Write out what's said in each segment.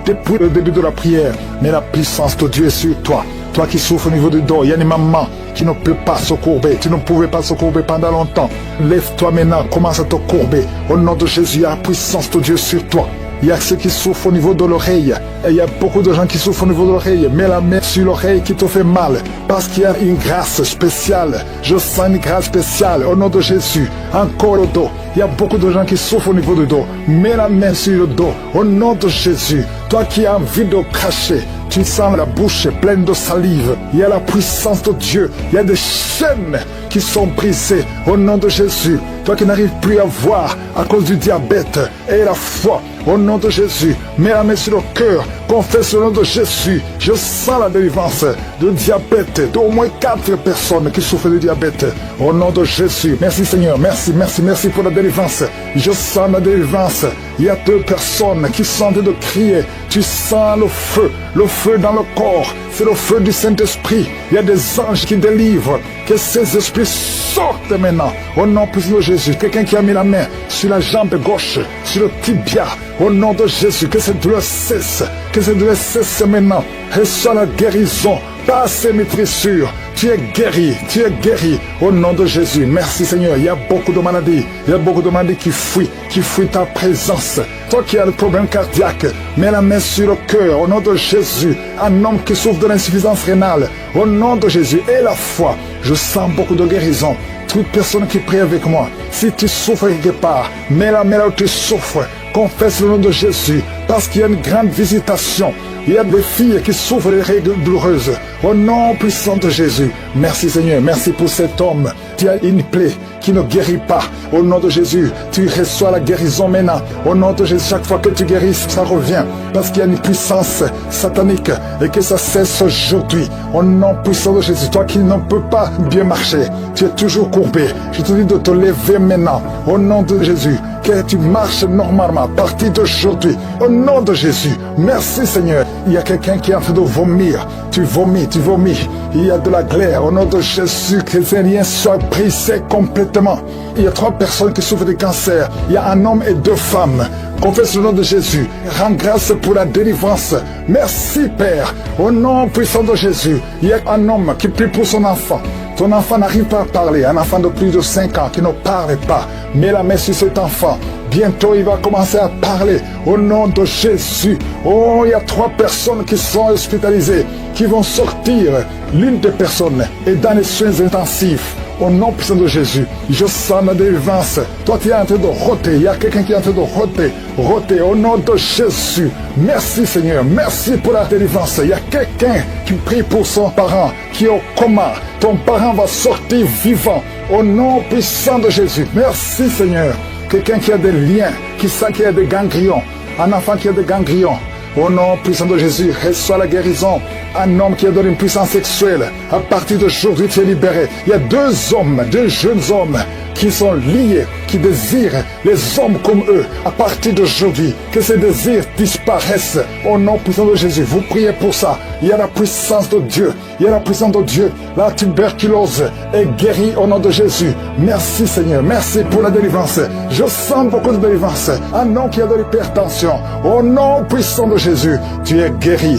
depuis le début de la prière. Mais la puissance de Dieu est sur toi. Toi qui souffres au niveau du dos, il y a des mamans qui ne peuvent pas se courber. Tu ne pouvais pas se courber pendant longtemps. Lève-toi maintenant, commence à te courber. Au nom de Jésus, il y a la puissance de Dieu sur toi. Il y a ceux qui souffrent au niveau de l'oreille. Et il y a beaucoup de gens qui souffrent au niveau de l'oreille. Mets la main sur l'oreille qui te fait mal. Parce qu'il y a une grâce spéciale. Je sens une grâce spéciale au nom de Jésus. Encore le dos. Il y a beaucoup de gens qui souffrent au niveau du dos. Mets la main sur le dos. Au nom de Jésus. Toi qui as envie de cracher. Tu sens la bouche pleine de salive. Il y a la puissance de Dieu. Il y a des chaînes qui sont brisées au nom de Jésus. Toi qui n'arrives plus à voir à cause du diabète et la foi, au nom de Jésus, mets la main sur le cœur, confesse le nom de Jésus. Je sens la délivrance de diabète, d'au moins 4 personnes qui souffrent de diabète, au nom de Jésus. Merci Seigneur, merci pour la délivrance. Je sens la délivrance. Il y a 2 personnes qui sont en train de crier. Tu sens le feu dans le corps. C'est le feu du Saint-Esprit. Il y a des anges qui délivrent. Que ces esprits sortent maintenant. Au nom puissant de Jésus. Quelqu'un qui a mis la main sur la jambe gauche, sur le tibia. Au nom de Jésus. Que cette douleur cesse. Que cette douleur cesse maintenant. Reçois la guérison. Par ces maîtrissures. Tu es guéri au nom de Jésus. Merci Seigneur. Il y a beaucoup de maladies. Il y a beaucoup de maladies qui fuient ta présence. Toi qui as le problème cardiaque, mets la main sur le cœur au nom de Jésus. Un homme qui souffre de l'insuffisance rénale, au nom de Jésus. Et la foi, je sens beaucoup de guérison. Toute personne qui prie avec moi, si tu souffres quelque part, mets la main là où tu souffres. Confesse le nom de Jésus, parce qu'il y a une grande visitation. Il y a des filles qui souffrent des règles douloureuses. Au nom puissant de Jésus. Merci Seigneur. Merci pour cet homme. Tu as une plaie qui ne guérit pas. Au nom de Jésus, tu reçois la guérison maintenant. Au nom de Jésus, chaque fois que tu guéris, ça revient. Parce qu'il y a une puissance satanique et que ça cesse aujourd'hui. Au nom puissant de Jésus, toi qui ne peux pas bien marcher, tu es toujours courbé. Je te dis de te lever maintenant. Au nom de Jésus, que tu marches normalement à partir d'aujourd'hui. Au nom de Jésus, merci Seigneur. Il y a quelqu'un qui est en train de vomir. Tu vomis. Il y a de la glaire. Au nom de Jésus, que ces liens soient brisés complètement. Il y a 3 personnes qui souffrent de cancer. Il y a un homme et 2 femmes. Confesse le nom de Jésus. Rends grâce pour la délivrance. Merci Père. Au nom puissant de Jésus. Il y a un homme qui prie pour son enfant. Ton enfant n'arrive pas à parler. Un enfant de plus de 5 ans qui ne parle pas. Mets la main sur cet enfant. Bientôt, il va commencer à parler au nom de Jésus. Oh, il y a 3 personnes qui sont hospitalisées, qui vont sortir. L'une des personnes est dans les soins intensifs. Au nom puissant de Jésus, je sens la délivrance. Toi, tu es en train de roter. Il y a quelqu'un qui est en train de roter au nom de Jésus. Merci Seigneur. Merci pour la délivrance. Il y a quelqu'un qui prie pour son parent qui est au coma. Ton parent va sortir vivant au nom puissant de Jésus. Merci Seigneur. Quelqu'un qui a des liens, qui sent qu'il y a des ganglions. Un enfant qui a des ganglions. Au nom puissant de Jésus, reçois la guérison. Un homme qui a donné une puissance sexuelle. À partir d'aujourd'hui, tu es libéré. Il y a 2 jeunes hommes qui sont liés, qui désirent les hommes comme eux. À partir d'aujourd'hui, que ces désirs disparaissent. Au nom puissant de Jésus, vous priez pour ça. Il y a la puissance de Dieu. Il y a la puissance de Dieu. La tuberculose est guérie au nom de Jésus. Merci Seigneur. Merci pour la délivrance. Je sens beaucoup de délivrance. Un homme qui a de l'hypertension. Au nom puissant de Jésus, tu es guéri.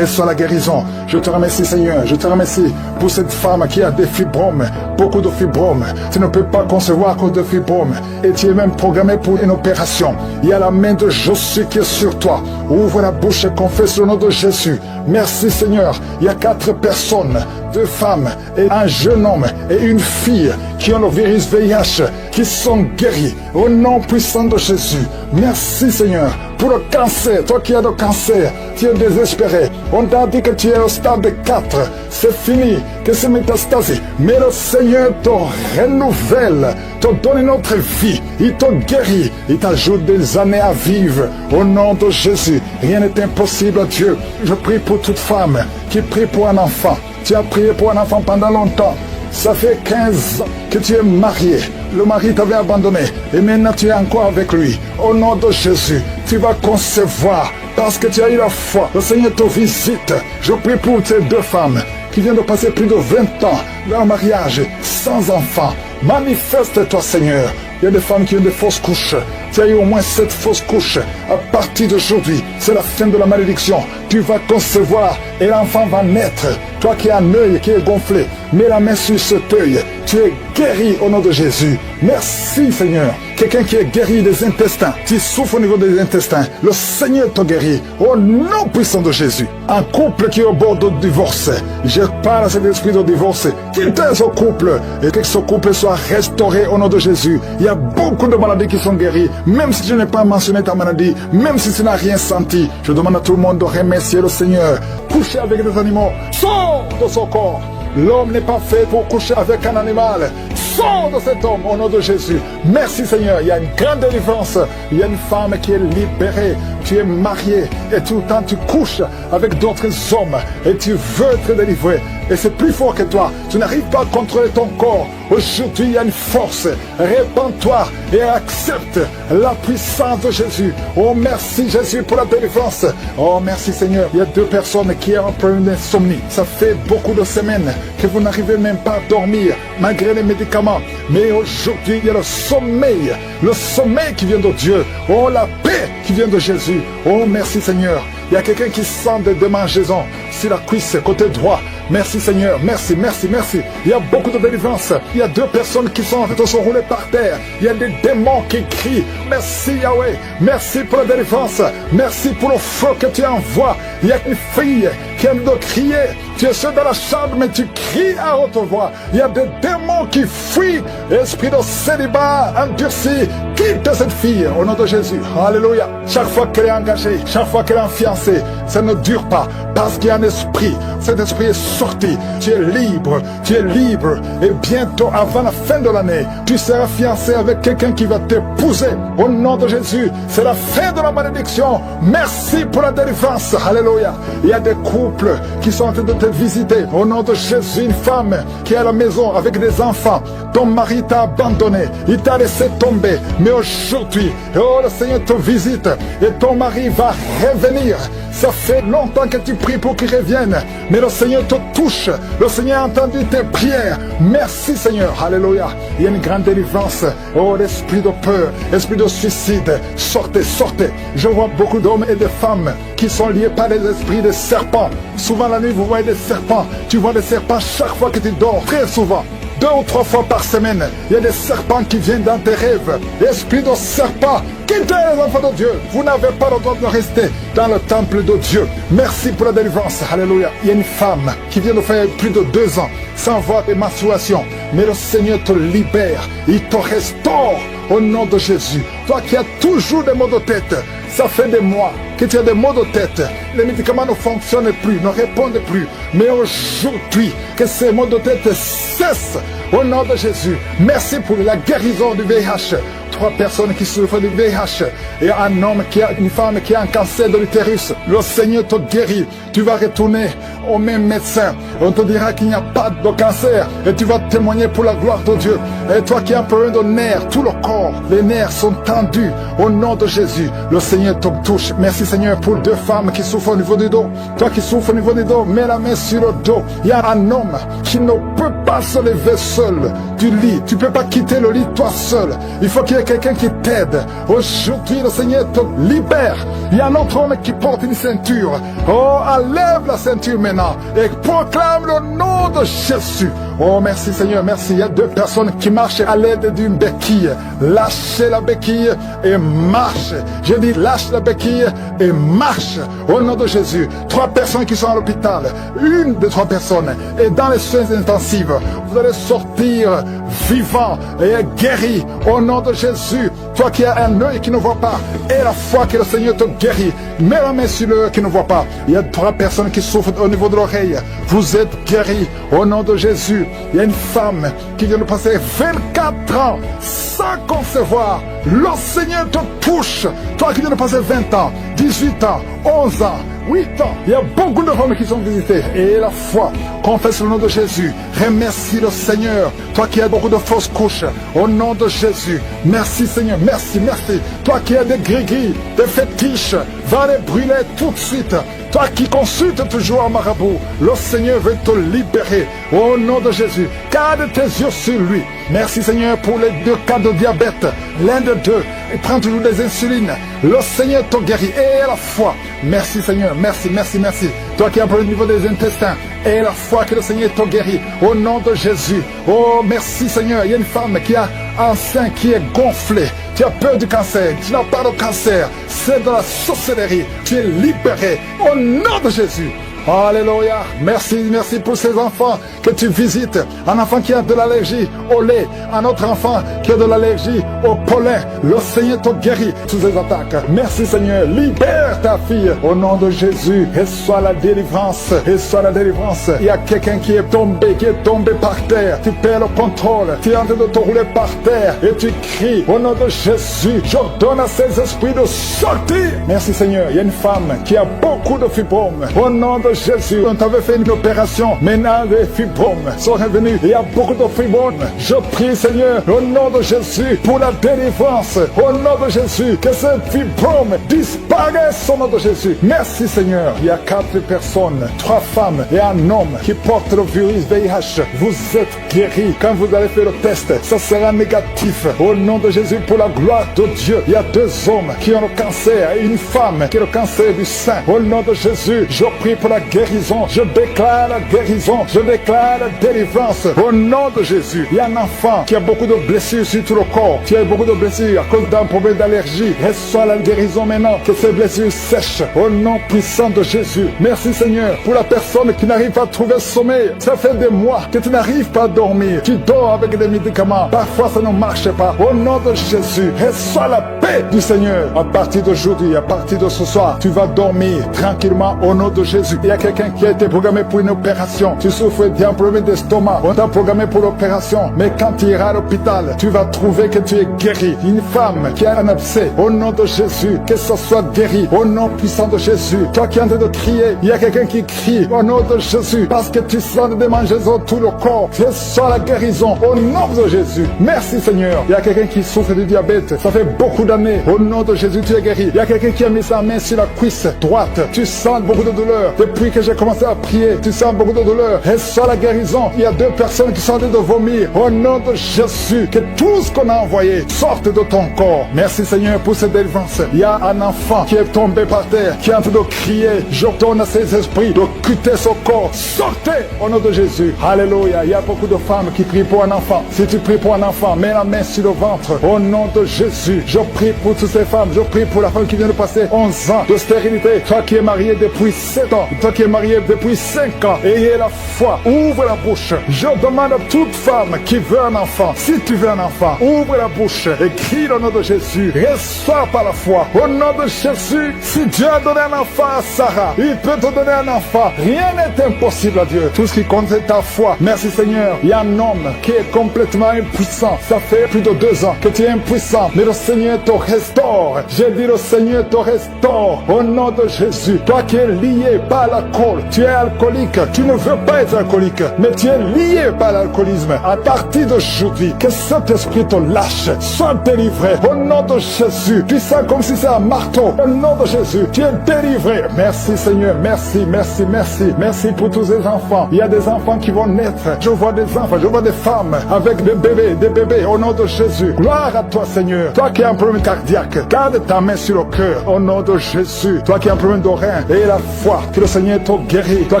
Reçois la guérison. Je te remercie Seigneur. Je te remercie pour cette femme qui a des fibromes. Beaucoup de fibromes. Tu ne peux pas concevoir à cause de fibromes. Et tu es même programmé pour une opération. Il y a la main de Jésus qui est sur toi. Ouvre la bouche et confesse le nom de Jésus. Merci Seigneur. Il y a 4 personnes, 2 femmes et un jeune homme et une fille qui ont le virus VIH, qui sont guéris au nom puissant de Jésus. Merci Seigneur pour le cancer. Toi qui as le cancer, tu es désespéré. On t'a dit que tu es au stade 4. C'est fini, que c'est métastasé. Mais le Seigneur te renouvelle, te donne une autre vie. Il te guérit, il t'ajoute des années à vivre. Au nom de Jésus, rien n'est impossible à Dieu. Je prie pour toute femme qui prie pour un enfant. Tu as prié pour un enfant pendant longtemps. Ça fait 15 ans que tu es marié. Le mari t'avait abandonné. Et maintenant tu es encore avec lui. Au nom de Jésus, tu vas concevoir. Parce que tu as eu la foi. Le Seigneur te visite. Je prie pour ces 2 femmes qui viennent de passer plus de 20 ans dans le mariage sans enfant. Manifeste-toi Seigneur. Il y a des femmes qui ont des fausses couches. tu as eu au moins 7 fausses couches. À partir d'aujourd'hui, c'est la fin de la malédiction. Tu vas concevoir et l'enfant va naître. Toi qui as un œil qui est gonflé, mets la main sur cet œil. Tu es guéri au nom de Jésus. Merci Seigneur. Quelqu'un qui est guéri des intestins, tu souffres au niveau des intestins, le Seigneur te guérit au nom puissant de Jésus. Un couple qui est au bord de divorce, je parle à cet esprit de divorce, quitte ce couple et que ce couple soit restauré au nom de Jésus. Il y a beaucoup de maladies qui sont guéries, même si je n'ai pas mentionné ta maladie, même si tu n'as rien senti. Je demande à tout le monde de remercier le Seigneur. Coucher avec des animaux, sors de son corps. L'homme n'est pas fait pour coucher avec un animal. Sors de cet homme au nom de Jésus. Merci Seigneur. Il y a une grande délivrance. Il y a une femme qui est libérée. Tu es marié et tout le temps tu couches avec d'autres hommes et tu veux être délivré. Et c'est plus fort que toi. Tu n'arrives pas à contrôler ton corps. Aujourd'hui, il y a une force. Répands-toi et accepte la puissance de Jésus. Oh, merci Jésus pour la délivrance. Oh, merci Seigneur. Il y a 2 personnes qui ont un problème d'insomnie. Ça fait beaucoup de semaines que vous n'arrivez même pas à dormir malgré les médicaments. Mais aujourd'hui, il y a le sommeil qui vient de Dieu. Oh, la paix qui vient de Jésus. Oh, merci Seigneur. Il y a quelqu'un qui sent des démangeaisons sur la cuisse, côté droit. Merci Seigneur, merci, merci, merci. Il y a beaucoup de délivrance. Il y a 2 personnes qui sont en fait sont roulées par terre. Il y a des démons qui crient. Merci Yahweh, merci pour la délivrance. Merci pour le feu que tu envoies. Il y a une fille qui aime de crier. Tu es seul dans la chambre, mais tu cries à haute voix. Il y a des démons qui fuient. Esprit de célibat endurci, quitte cette fille au nom de Jésus. Alléluia. Chaque fois qu'elle est engagée, chaque fois qu'elle est fiancée, ça ne dure pas parce qu'il y a un esprit. Cet esprit est sorti. Tu es libre. Tu es libre. Et bientôt, avant la fin de l'année, tu seras fiancé avec quelqu'un qui va t'épouser. Au nom de Jésus, c'est la fin de la malédiction. Merci pour la délivrance. Alléluia. Il y a des couples qui sont en train de te visiter. Au nom de Jésus, une femme qui est à la maison avec des enfants. Ton mari t'a abandonné. Il t'a laissé tomber. Mais aujourd'hui, oh, le Seigneur te visite. Et ton mari va revenir. Ça fait longtemps que tu pries pour qu'il revienne. Mais le Seigneur te touche. Le Seigneur a entendu tes prières. Merci Seigneur. Alléluia. Il y a une grande délivrance. Oh, l'esprit de peur, l'esprit de suicide. Sortez, sortez. Je vois beaucoup d'hommes et de femmes qui sont liés par les esprits de serpents. Souvent la nuit, vous voyez des serpents. Tu vois des serpents chaque fois que tu dors. Très souvent. 2 ou 3 fois par semaine, il y a des serpents qui viennent dans tes rêves. Esprit de serpent, quittez les enfants de Dieu. Vous n'avez pas le droit de rester dans le temple de Dieu. Merci pour la délivrance. Alléluia. Il y a une femme qui vient de faire plus de 2 ans sans voir des menstruations. Mais le Seigneur te libère. Il te restaure au nom de Jésus. Toi qui as toujours des maux de tête, ça fait des mois que tu as des maux de tête. Les médicaments ne fonctionnent plus, ne répondent plus. Mais aujourd'hui, que ces maux de tête cessent au nom de Jésus. Merci pour la guérison du VIH. 3 personnes qui souffrent du VIH et un homme qui a une femme qui a un cancer de l'utérus. Le Seigneur te guérit. Tu vas retourner au même médecin. On te dira qu'il n'y a pas de cancer et tu vas témoigner pour la gloire de Dieu. Et toi qui as un problème de nerfs, tout le corps, les nerfs sont tendus au nom de Jésus. Le Seigneur te touche. Merci Seigneur pour 2 femmes qui souffrent au niveau du dos. Toi qui souffres au niveau du dos, mets la main sur le dos. Il y a un homme qui ne peut pas se lever seul du lit. Tu ne peux pas quitter le lit toi seul. Il faut qu'il y ait quelqu'un qui t'aide. Aujourd'hui, le Seigneur te libère. Il y a un autre homme qui porte une ceinture. Oh, enlève la ceinture maintenant et proclame le nom de Jésus. Oh, merci Seigneur, merci. Il y a 2 personnes qui marchent à l'aide d'une béquille. Lâchez la béquille et marche. Je dis lâche la béquille et marche au nom de Jésus. 3 personnes qui sont à l'hôpital. Une des 3 personnes est dans les soins intensifs. Vous allez sortir vivant et guéri au nom de Jésus. Toi qui as un œil qui ne voit pas et la foi que le Seigneur te guérit, mets la main sur l'œil qui ne voit pas. Il y a 3 personnes qui souffrent au niveau de l'oreille. Vous êtes guéris au nom de Jésus. Il y a une femme qui vient de passer 24 ans sans concevoir. Le Seigneur te touche. Toi qui viens de passer 20 ans, 18 ans, 11 ans, 8 ans. Il y a beaucoup de femmes qui sont visitées. Et la foi, confesse le nom de Jésus. Remercie le Seigneur. Toi qui as beaucoup de fausses couches, au nom de Jésus. Merci Seigneur, merci, merci. Toi qui as des gris-gris, des fétiches, va les brûler tout de suite. Toi qui consultes toujours un marabout, le Seigneur veut te libérer. Au nom de Jésus, garde tes yeux sur lui. Merci Seigneur pour les 2 cas de diabète. L'un de 2 prend toujours des insulines. Le Seigneur te guérit. Et la foi. Merci Seigneur. Merci, merci, merci. Toi qui as un problème au niveau des intestins. Et la foi que le Seigneur te guérit. Au nom de Jésus. Oh, merci Seigneur. Il y a une femme qui a un sein qui est gonflé. Tu as peur du cancer. Tu n'as pas de cancer. C'est de la sorcellerie. Tu es libéré. Au nom de Jésus. Alléluia. Merci, merci pour ces enfants que tu visites. Un enfant qui a de l'allergie au lait. Un autre enfant qui a de l'allergie au pollen. Le Seigneur te guérit sous ces attaques. Merci Seigneur. Libère ta fille. Au nom de Jésus. Reçois la délivrance. Reçois la délivrance. Il y a quelqu'un qui est tombé par terre. Tu perds le contrôle. Tu es en train de te rouler par terre. Et tu cries. Au nom de Jésus. J'ordonne à ces esprits de sortir. Merci Seigneur. Il y a une femme qui a beaucoup de fibromes. Au nom de Jésus, on t'avait fait une opération. Maintenant, les fibromes sont revenus. Il y a beaucoup de fibromes. Je prie, Seigneur, au nom de Jésus, pour la délivrance. Au nom de Jésus, que ces fibromes disparaissent au nom de Jésus. Merci, Seigneur. Il y a 4 personnes, 3 femmes et un homme qui portent le virus VIH. Vous êtes guéris. Quand vous allez faire le test, ça sera négatif. Au nom de Jésus, pour la gloire de Dieu, il y a 2 hommes qui ont le cancer et une femme qui a le cancer du sein. Au nom de Jésus, je prie pour la guérison, je déclare la guérison, je déclare la délivrance au nom de Jésus. Il y a un enfant qui a beaucoup de blessures sur tout le corps, qui a beaucoup de blessures à cause d'un problème d'allergie. Reçois la guérison maintenant, que ces blessures sèchent au nom puissant de Jésus. Merci Seigneur pour la personne qui n'arrive pas à trouver sommeil. Ça fait des mois que tu n'arrives pas à dormir. Tu dors avec des médicaments. Parfois ça ne marche pas. Au nom de Jésus, reçois la paix du Seigneur. À partir d'aujourd'hui, à partir de ce soir, tu vas dormir tranquillement au nom de Jésus. Il y a quelqu'un qui a été programmé pour une opération. Tu souffres d'un problème d'estomac. On t'a programmé pour l'opération. Mais quand tu iras à l'hôpital, tu vas trouver que tu es guéri. Une femme qui a un abcès, au nom de Jésus, que ce soit guéri. Au nom puissant de Jésus. Toi qui es en train de crier, il y a quelqu'un qui crie au nom de Jésus. Parce que tu sens des démangeaisons tout le corps. Reçois la guérison au nom de Jésus. Merci Seigneur. Il y a quelqu'un qui souffre du diabète. Ça fait beaucoup d'années. Au nom de Jésus, tu es guéri. Il y a quelqu'un qui a mis sa main sur la cuisse droite. Tu sens beaucoup de douleur. Depuis que j'ai commencé à prier, tu sens beaucoup de douleur. Reçois la guérison. Il y a 2 personnes qui sont en train de vomir. Au nom de Jésus, que tout ce qu'on a envoyé sorte de ton corps. Merci Seigneur pour cette délivrance. Il y a un enfant qui est tombé par terre, qui est en train de crier. J'ordonne à ces esprits de quitter son corps. Sortez au nom de Jésus. Alléluia. Il y a beaucoup de femmes qui prient pour un enfant. Si tu pries pour un enfant, mets la main sur le ventre. Au nom de Jésus, je prie pour toutes ces femmes. Je prie pour la femme qui vient de passer 11 ans de stérilité. Toi qui es marié depuis 7 ans. Toi qui es marié depuis 5 ans. Ayez la foi. Ouvre la bouche. Je demande à toute femme qui veut un enfant. Si tu veux un enfant, ouvre la bouche et crie le nom de Jésus. Reçois par la foi. Au nom de Jésus, si Dieu a donné un enfant à Sarah, il peut te donner un enfant. Rien n'est impossible à Dieu. Tout ce qui compte c'est ta foi. Merci Seigneur. Il y a un homme qui est complètement impuissant. Ça fait plus de 2 ans que tu es impuissant. Mais le Seigneur te restaure. J'ai dit le Seigneur te restaure. Au nom de Jésus. Toi qui es lié par l'alcool, tu es alcoolique. Tu ne veux pas être alcoolique, mais tu es lié par l'alcoolisme. À partir d'aujourd'hui, que cet esprit te lâche. Sois délivré. Au nom de Jésus. Tu sens comme si c'est un marteau. Au nom de Jésus, tu es délivré. Merci Seigneur. Merci, merci, merci. Merci pour tous ces enfants. Il y a des enfants qui vont naître. Je vois des enfants, je vois des femmes avec des bébés. Au nom de Jésus. Gloire à toi Seigneur. Toi qui as un problème cardiaque, garde ta main sur le cœur. Au nom de Jésus. Toi qui as un problème de rein, et la foi que le Seigneur te guérit. Toi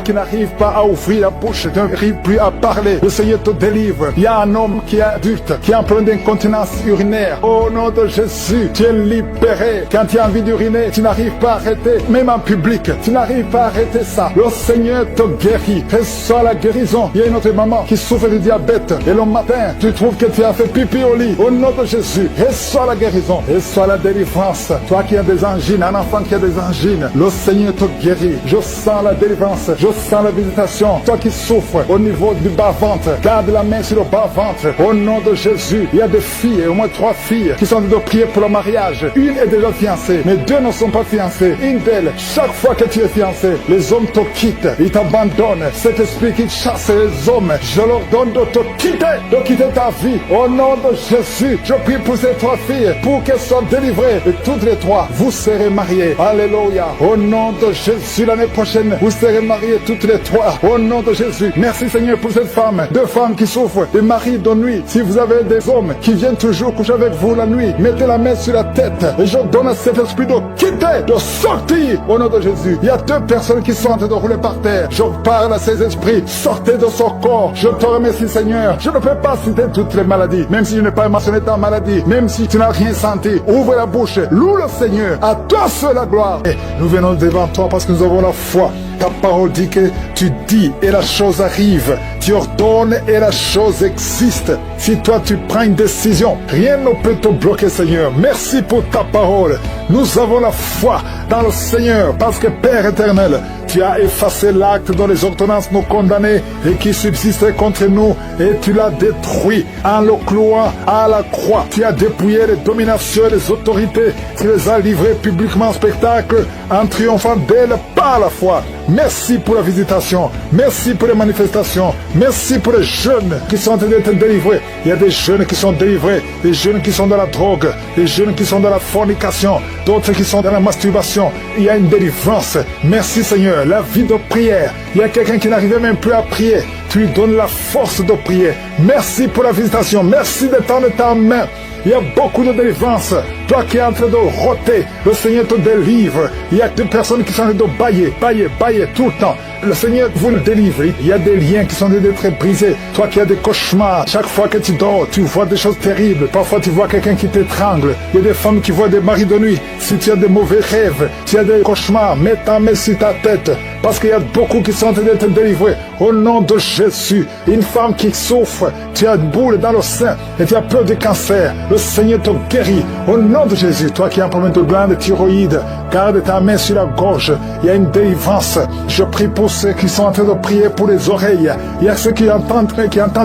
qui n'arrives pas à ouvrir la bouche, tu n'arrives plus à parler. Le Seigneur te délivre. Il y a un homme qui est adulte, qui a un problème d'incontinence urinaire. Au nom de Jésus, tu es libéré. Quand tu as envie d'uriner, tu n'arrives pas à arrêter. Même en public, tu n'arrives pas à arrêter ça. Le Seigneur te guérit. Reçois la guérison. Il y a une autre maman qui souffre de diabète. Et le matin, tu trouves que tu as fait pipi au lit. Au nom de Jésus, reçois la guérison. Reçois la délivrance. Toi qui as des angines, un enfant qui a des angines, le Seigneur te guérit. Je sens la délivrance. Je sens la visitation. Toi qui souffres au niveau du bas-ventre, garde la main sur le bas-ventre. Au nom de Jésus, il y a des filles, au moins 3 filles, qui sont en train de prier pour le mariage. Une est déjà fiancée, mais 2 ne sont pas fiancées. Une d'elles, chaque fois que tu es fiancé, les hommes te quittent, ils t'abandonnent. Cet esprit qui chasse les hommes, je leur donne de te quitter ta vie. Au nom de Jésus, je prie pour ces 3 filles, pour qu'elles soient délivrées. Et toutes les 3, vous serez mariées. Alléluia. Au nom de Jésus, l'année prochaine, prochaine, vous serez mariés toutes les trois. Au nom de Jésus. Merci Seigneur pour cette femme. Deux femmes qui souffrent des maris de nuit. Si vous avez des hommes qui viennent toujours coucher avec vous la nuit, mettez la main sur la tête. Et je donne à cet esprit de quitter, de sortir. Au nom de Jésus. Il y a deux personnes qui sont en train de rouler par terre. Je parle à ces esprits. Sortez de son corps. Je te remercie Seigneur. Je ne peux pas citer toutes les maladies. Même si je n'ai pas mentionné ta maladie. Même si tu n'as rien senti. Ouvre la bouche. Loue le Seigneur. À toi seul la gloire. Et nous venons devant toi parce que nous avons la foi. Ta parole dit que tu dis et la chose arrive. Tu ordonnes et la chose existe. Si toi tu prends une décision, rien ne peut te bloquer Seigneur. Merci pour ta parole. Nous avons la foi dans le Seigneur parce que Père éternel, tu as effacé l'acte dont les ordonnances nous condamnaient et qui subsistait contre nous et tu l'as détruit en le clouant à la croix. Tu as dépouillé les dominations et les autorités. Tu les as livrées publiquement en spectacle en triomphant d'elles par la foi. Merci pour la visitation. Merci pour les manifestations. Merci pour les jeunes qui sont en train d'être délivrés. Il y a des jeunes qui sont délivrés, des jeunes qui sont dans la drogue, des jeunes qui sont dans la fornication, d'autres qui sont dans la masturbation. Il y a une délivrance. Merci Seigneur. La vie de prière. Il y a quelqu'un qui n'arrivait même plus à prier. Tu lui donnes la force de prier. Merci pour la visitation. Merci de tendre ta main. Il y a beaucoup de délivrance. Toi qui es en train de rôter, le Seigneur te délivre. Il y a des personnes qui sont en train de bailler tout le temps. Le Seigneur vous le délivre. Il y a des liens qui sont en train d'être brisés. Toi qui as des cauchemars, chaque fois que tu dors, tu vois des choses terribles. Parfois tu vois quelqu'un qui t'étrangle. Il y a des femmes qui voient des maris de nuit. Si tu as des mauvais rêves, tu as des cauchemars, mets ta main sur ta tête. Parce qu'il y a beaucoup qui sont en train d'être délivrés. Au nom de Jésus, une femme qui souffre, tu as une boule dans le sein et tu as peur du cancer. Le Seigneur te guérit. Au nom de Jésus, toi qui as un problème de glande thyroïde, garde ta main sur la gorge. Il y a une délivrance. Je prie pour ceux qui sont en train de prier pour les oreilles. Il y a ceux qui entendent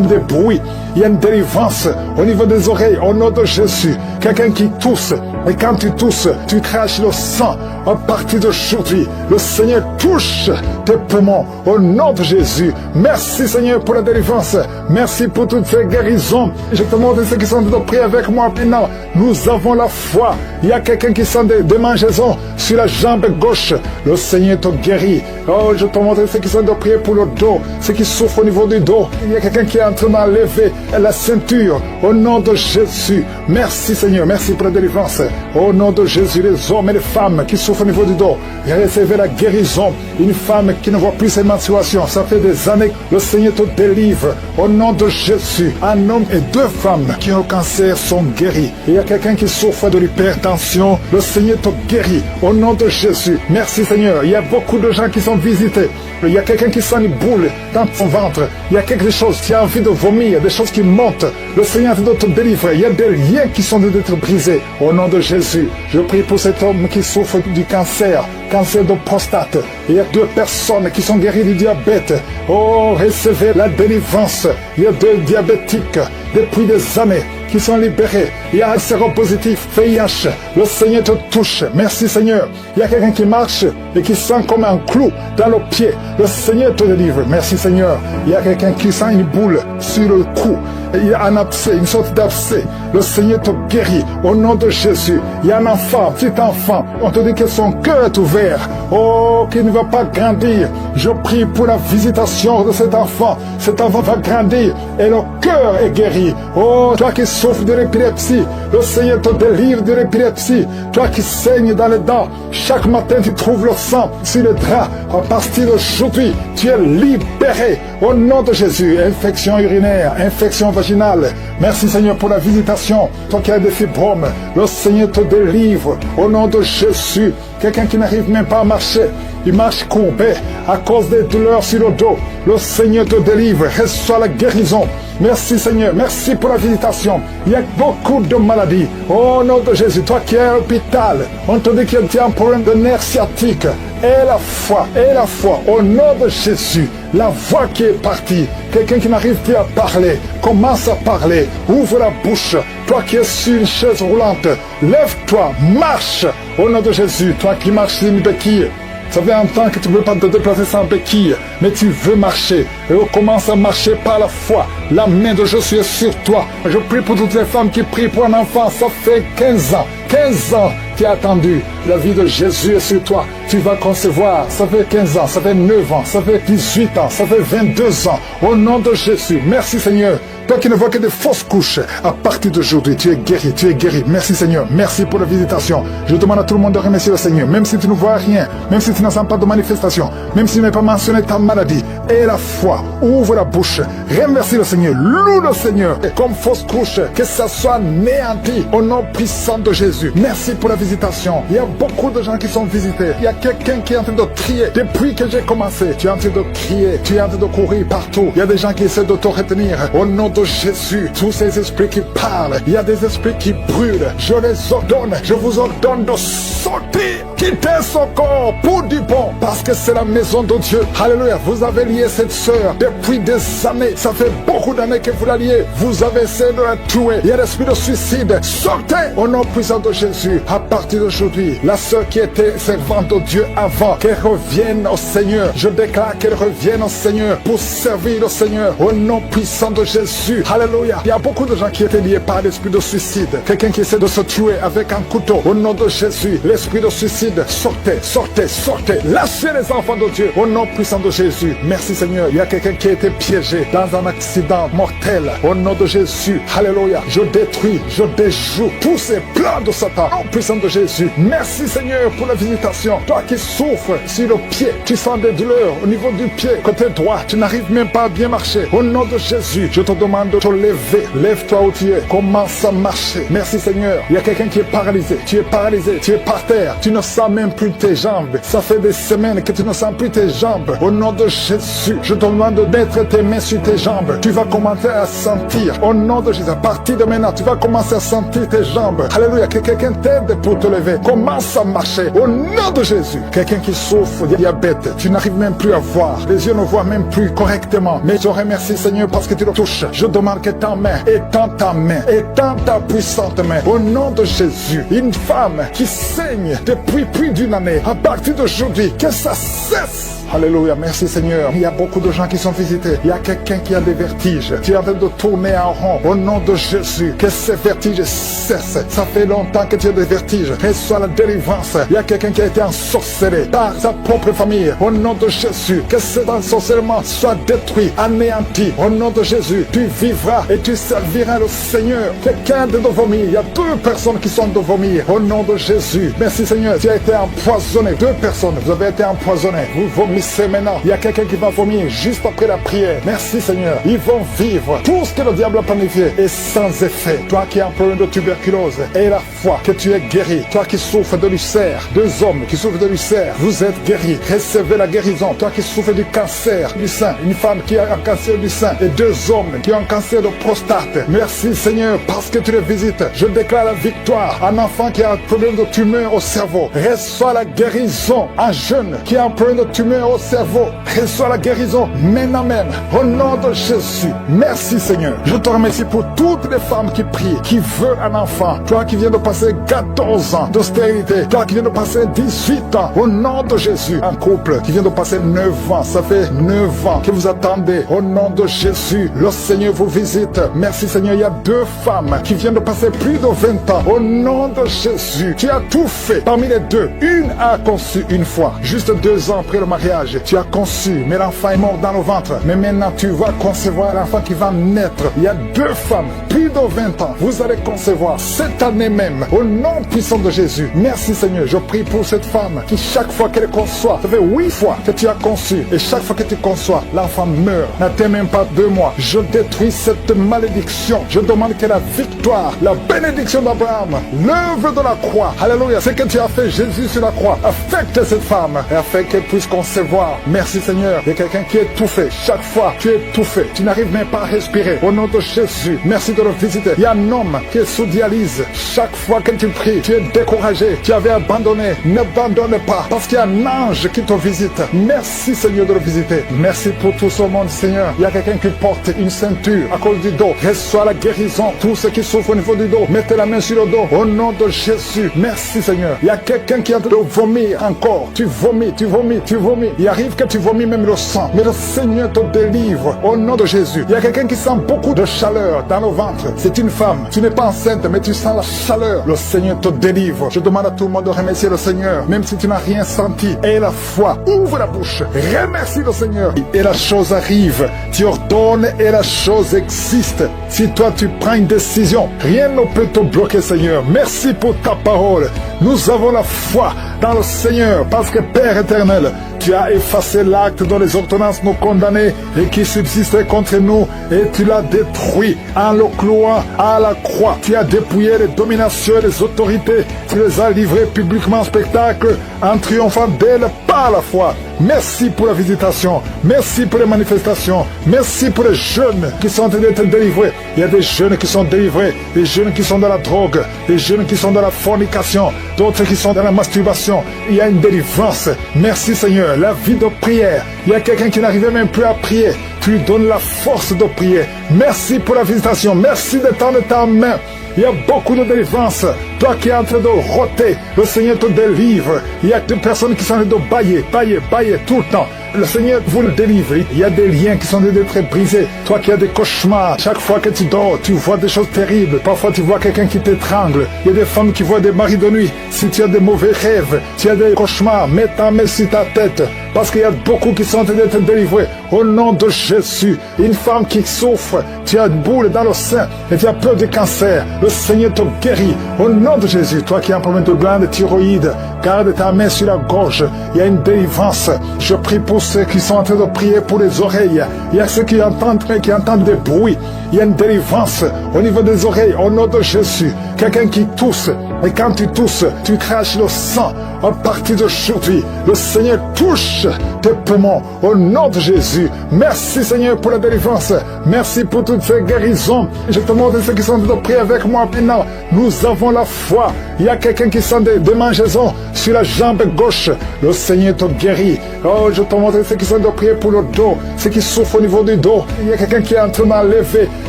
des bruits. Il y a une délivrance au niveau des oreilles. Au nom de Jésus, quelqu'un qui tousse. Et quand tu tousses, tu craches le sang. À partir d'aujourd'hui, le Seigneur touche tes poumons. Au nom de Jésus. Merci Seigneur pour la délivrance. Merci pour toutes ces guérisons. Je te montre ceux qui sont en train de prier avec moi maintenant. Nous avons la foi. Il y a quelqu'un qui sent des démangeaisons sur la jambe gauche. Le Seigneur te guérit. Oh, je te montre ceux qui sont en train de prier pour le dos. Ceux qui souffrent au niveau du dos. Il y a quelqu'un qui est en train d'enlever la ceinture. Au nom de Jésus. Merci Seigneur. Merci pour la délivrance. Au nom de Jésus, les hommes et les femmes qui souffrent au niveau du dos, recevez la guérison. Une femme qui ne voit plus ses menstruations, ça fait des années, le Seigneur te délivre. Au nom de Jésus, un homme et deux femmes qui ont le cancer sont guéris. Il y a quelqu'un qui souffre de l'hypertension, le Seigneur te guérit. Au nom de Jésus, merci Seigneur. Il y a beaucoup de gens qui sont visités. Il y a quelqu'un qui sent une boule dans son ventre. Il y a quelque chose qui a envie de vomir, des choses qui montent. Le Seigneur doit te délivrer. Il y a des liens qui sont d'être brisés. Au nom de Jésus, je prie pour cet homme qui souffre du cancer de prostate. Il y a deux personnes qui sont guéries du diabète. Oh, recevez la délivrance. Il y a deux diabétiques depuis des années qui sont libérés. Il y a un séropositif, VIH. Le Seigneur te touche. Merci Seigneur. Il y a quelqu'un qui marche et qui sent comme un clou dans le pied. Le Seigneur te délivre. Merci Seigneur. Il y a quelqu'un qui sent une boule sur le cou. Il y a un abcès, une sorte d'abcès. Le Seigneur te guérit. Au nom de Jésus. Il y a un enfant, petit enfant. On te dit que son cœur est ouvert. Oh, qu'il ne va pas grandir. Je prie pour la visitation de cet enfant. Cet enfant va grandir et le cœur est guéri. Oh, toi qui souffres de l'épilepsie, le Seigneur te délivre de l'épilepsie. Toi qui saignes dans les dents, chaque matin tu trouves le sang sur le drap. À partir d'aujourd'hui, tu es libéré. Au nom de Jésus, infection urinaire, infection vaginale. Merci Seigneur pour la visitation. Toi qui as des fibromes, le Seigneur te délivre. Au nom de Jésus, quelqu'un qui n'arrive même pas à marcher, il marche courbé à cause des douleurs sur le dos. Le Seigneur te délivre. Reçois la guérison. Merci Seigneur. Merci pour la visitation. Il y a beaucoup de maladies. Au nom de Jésus, toi qui es à l'hôpital, on te dit que tu as un problème de nerf sciatique. Et la foi, au nom de Jésus, la voix qui est partie, quelqu'un qui n'arrive plus à parler, commence à parler, ouvre la bouche, toi qui es sur une chaise roulante, lève-toi, marche, au nom de Jésus, toi qui marches sur une béquille. Ça fait un temps que tu ne veux pas te déplacer sans béquille, mais tu veux marcher. Et on commence à marcher par la foi. La main de Jésus est sur toi. Je prie pour toutes les femmes qui prient pour un enfant. Ça fait 15 ans 15 ans, tu as attendu. La vie de Jésus est sur toi. Tu vas concevoir. Ça fait 15 ans, ça fait 9 ans, ça fait 18 ans, ça fait 22 ans. Au nom de Jésus, merci Seigneur. Toi qui ne vois que des fausses couches, à partir d'aujourd'hui, tu es guéri, tu es guéri. Merci Seigneur, merci pour la visitation. Je demande à tout le monde de remercier le Seigneur, même si tu ne vois rien, même si tu n'as pas de manifestation, même si tu n'as pas mentionné ta maladie. Et la foi, ouvre la bouche, remercie le Seigneur, loue le Seigneur. Et comme fausse couche, que ça soit néanti au nom puissant de Jésus. Merci pour la visitation. Il y a beaucoup de gens qui sont visités. Il y a quelqu'un qui est en train de crier. Depuis que j'ai commencé, tu es en train de crier, tu es en train de courir partout. Il y a des gens qui essaient de te retenir. Au nom de Jésus, tous ces esprits qui parlent, il y a des esprits qui brûlent. Je les ordonne, je vous ordonne de sortir, quitter son corps pour du bon, parce que c'est la maison de Dieu. Alléluia, vous avez lié cette sœur depuis des années. Ça fait beaucoup d'années que vous la liez. Vous avez essayé de la tuer. Il y a l'esprit de suicide. Sortez au nom puissant de Jésus. À partir d'aujourd'hui, la sœur qui était servante de Dieu avant, qu'elle revienne au Seigneur. Je déclare qu'elle revienne au Seigneur pour servir le Seigneur au nom puissant de Jésus. Alléluia. Il y a beaucoup de gens qui étaient liés par l'esprit de suicide. Quelqu'un qui essaie de se tuer avec un couteau. Au nom de Jésus, l'esprit de suicide, sortez, sortez, sortez. Lâchez les enfants de Dieu au nom puissant de Jésus. Merci Seigneur. Il y a quelqu'un qui a été piégé dans un accident mortel. Au nom de Jésus. Alléluia. Je détruis, je déjoue tous ces plans de Satan. Au nom puissant de Jésus. Merci Seigneur pour la visitation. Toi qui souffres sur le pied, tu sens des douleurs au niveau du pied, côté droit. Tu n'arrives même pas à bien marcher. Au nom de Jésus, je te demande de te lever. Lève-toi où tu es. Commence à marcher. Merci Seigneur. Il y a quelqu'un qui est paralysé. Tu es paralysé. Tu es par terre. Tu ne sens même plus tes jambes. Ça fait des semaines que tu ne sens plus tes jambes. Au nom de Jésus, je te demande de mettre tes mains sur tes jambes. Tu vas commencer à sentir. Au nom de Jésus, à partir de maintenant, tu vas commencer à sentir tes jambes. Alléluia. Que quelqu'un t'aide pour te lever. Commence à marcher. Au nom de Jésus. Quelqu'un qui souffre de diabète. Tu n'arrives même plus à voir. Les yeux ne voient même plus correctement. Mais je remercie Seigneur parce que tu le touches. Je demande que ta main, étends ta main, étends ta puissante main. Au nom de Jésus, une femme qui saigne depuis plus d'une année, à partir d'aujourd'hui, que ça cesse. Alléluia, merci Seigneur. Il y a beaucoup de gens qui sont visités. Il y a quelqu'un qui a des vertiges. Tu es en train de tourner en rond. Au nom de Jésus, que ces vertiges cessent. Ça fait longtemps que tu as des vertiges. Reçois la délivrance. Il y a quelqu'un qui a été ensorcelé par sa propre famille. Au nom de Jésus, que cet ensorcellement soit détruit, anéanti. Au nom de Jésus, tu vivras et tu serviras le Seigneur. Quelqu'un de vomir. Il y a 2 personnes qui sont de vomir. Au nom de Jésus, merci Seigneur. Tu as été empoisonné. 2 personnes, vous avez été empoisonnés. Vous vomissez maintenant. Il y a quelqu'un qui va vomir juste après la prière. Merci Seigneur. Ils vont vivre. Tout ce que le diable a planifié est sans effet. Toi qui as un problème de tuberculose, et la foi que tu es guéri. Toi qui souffres de l'ulcère, 2 hommes qui souffrent de l'ulcère, vous êtes guéris. Recevez la guérison. Toi qui souffres du cancer du sein, une femme qui a un cancer du sein, et 2 hommes qui ont un cancer de prostate. Merci Seigneur parce que tu les visites. Je déclare la victoire. Un enfant qui a un problème de tumeur au cerveau, reçoit la guérison. Un jeune qui a un problème de tumeur au cerveau, reçois la guérison maintenant même au nom de Jésus. Merci Seigneur. Je te remercie pour toutes les femmes qui prient, qui veulent un enfant. Toi qui viens de passer 14 ans d'austérité, toi qui viens de passer 18 ans, au nom de Jésus. Un couple qui vient de passer 9 ans, ça fait 9 ans que vous attendez. Au nom de Jésus, le Seigneur vous visite. Merci Seigneur. Il y a 2 femmes qui viennent de passer plus de 20 ans. Au nom de Jésus, tu as tout fait. Parmi les 2, une a conçu une fois, juste 2 ans après le mariage. Tu as conçu, mais l'enfant est mort dans le ventre. Mais maintenant, tu vas concevoir l'enfant qui va naître. Il y a 2 femmes, plus de 20 ans. Vous allez concevoir cette année même, au nom puissant de Jésus. Merci Seigneur. Je prie pour cette femme qui, chaque fois qu'elle conçoit, ça fait 8 fois que tu as conçu. Et chaque fois que tu conçois, l'enfant meurt. N'atteint même pas 2 mois. Je détruis cette malédiction. Je demande que la victoire, la bénédiction d'Abraham, l'œuvre de la croix, alléluia, c'est que tu as fait Jésus sur la croix, affecte cette femme et afin qu'elle puisse concevoir. Merci Seigneur. Il y a quelqu'un qui est étouffé. Chaque fois, tu es étouffé. Tu n'arrives même pas à respirer. Au nom de Jésus, merci de le visiter. Il y a un homme qui est sous dialyse. Chaque fois que tu pries, tu es découragé. Tu avais abandonné. N'abandonne pas. Parce qu'il y a un ange qui te visite. Merci Seigneur de le visiter. Merci pour tout ce monde Seigneur. Il y a quelqu'un qui porte une ceinture à cause du dos. Reçois la guérison. Tous ceux qui souffrent au niveau du dos, mettez la main sur le dos. Au nom de Jésus. Merci Seigneur. Il y a quelqu'un qui est en train de vomir encore. Tu vomis, tu vomis, tu vomis. Il arrive que tu vomis même le sang. Mais le Seigneur te délivre au nom de Jésus. Il y a quelqu'un qui sent beaucoup de chaleur dans le ventre. ventre, c'est une femme. Tu n'es pas enceinte, mais tu sens la chaleur. Le Seigneur te délivre. Je demande à tout le monde de remercier le Seigneur, même si tu n'as rien senti. Aie la foi, ouvre la bouche, remercie le Seigneur. Et la chose arrive. Tu ordonnes et la chose existe. Si toi tu prends une décision, rien ne peut te bloquer, Seigneur. Merci pour ta parole. Nous avons la foi dans le Seigneur, parce que Père éternel, tu as effacé l'acte dont les ordonnances nous condamnaient et qui subsistait contre nous, et tu l'as détruit en le clouant à la croix. Tu as dépouillé les dominations et les autorités. Tu les as livrées publiquement en spectacle en triomphant d'elles par la foi. Merci pour la visitation. Merci pour les manifestations. Merci pour les jeunes qui sont en train d'être délivrés. Il y a des jeunes qui sont délivrés, des jeunes qui sont dans la drogue, des jeunes qui sont dans la fornication, d'autres qui sont dans la masturbation. Il y a une délivrance. Merci Seigneur. La vie de prière. Il y a quelqu'un qui n'arrivait même plus à prier. Tu lui donnes la force de prier. Merci pour la visitation. Merci de tendre ta main. Il y a beaucoup de délivrance. Toi qui es en train de roter, le Seigneur te délivre. Il y a des personnes qui sont en train de bailler tout le temps. Le Seigneur vous le délivre. Il y a des liens qui sont en train d'être brisés. Toi qui as des cauchemars, chaque fois que tu dors, tu vois des choses terribles. Parfois tu vois quelqu'un qui t'étrangle. Il y a des femmes qui voient des maris de nuit. Si tu as des mauvais rêves, tu as des cauchemars, mets ta main sur ta tête. Parce qu'il y a beaucoup qui sont en train d'être délivrés. Au nom de Jésus, une femme qui souffre, tu as une boule dans le sein et tu as peur du cancer. Le Seigneur te guérit. Au nom de Jésus, toi qui as un problème de glande thyroïde, garde ta main sur la gorge. Il y a une délivrance. Je prie pour ceux qui sont en train de prier pour les oreilles. Il y a ceux qui entendent des bruits. Il y a une délivrance au niveau des oreilles. Au nom de Jésus, quelqu'un qui tousse. Et quand tu tousses, tu craches le sang. À partir d'aujourd'hui, le Seigneur touche tes poumons. Au nom de Jésus. Merci Seigneur pour la délivrance. Merci pour toutes ces guérisons. Je te montre ceux qui sont en train de prier avec moi maintenant. Nous avons la foi. Il y a quelqu'un qui sent des démangeaisons sur la jambe gauche. Le Seigneur te guérit. Oh, je te montre ceux qui sont en train de prier pour le dos. Ceux qui souffrent au niveau du dos. Il y a quelqu'un qui est en train d'enlever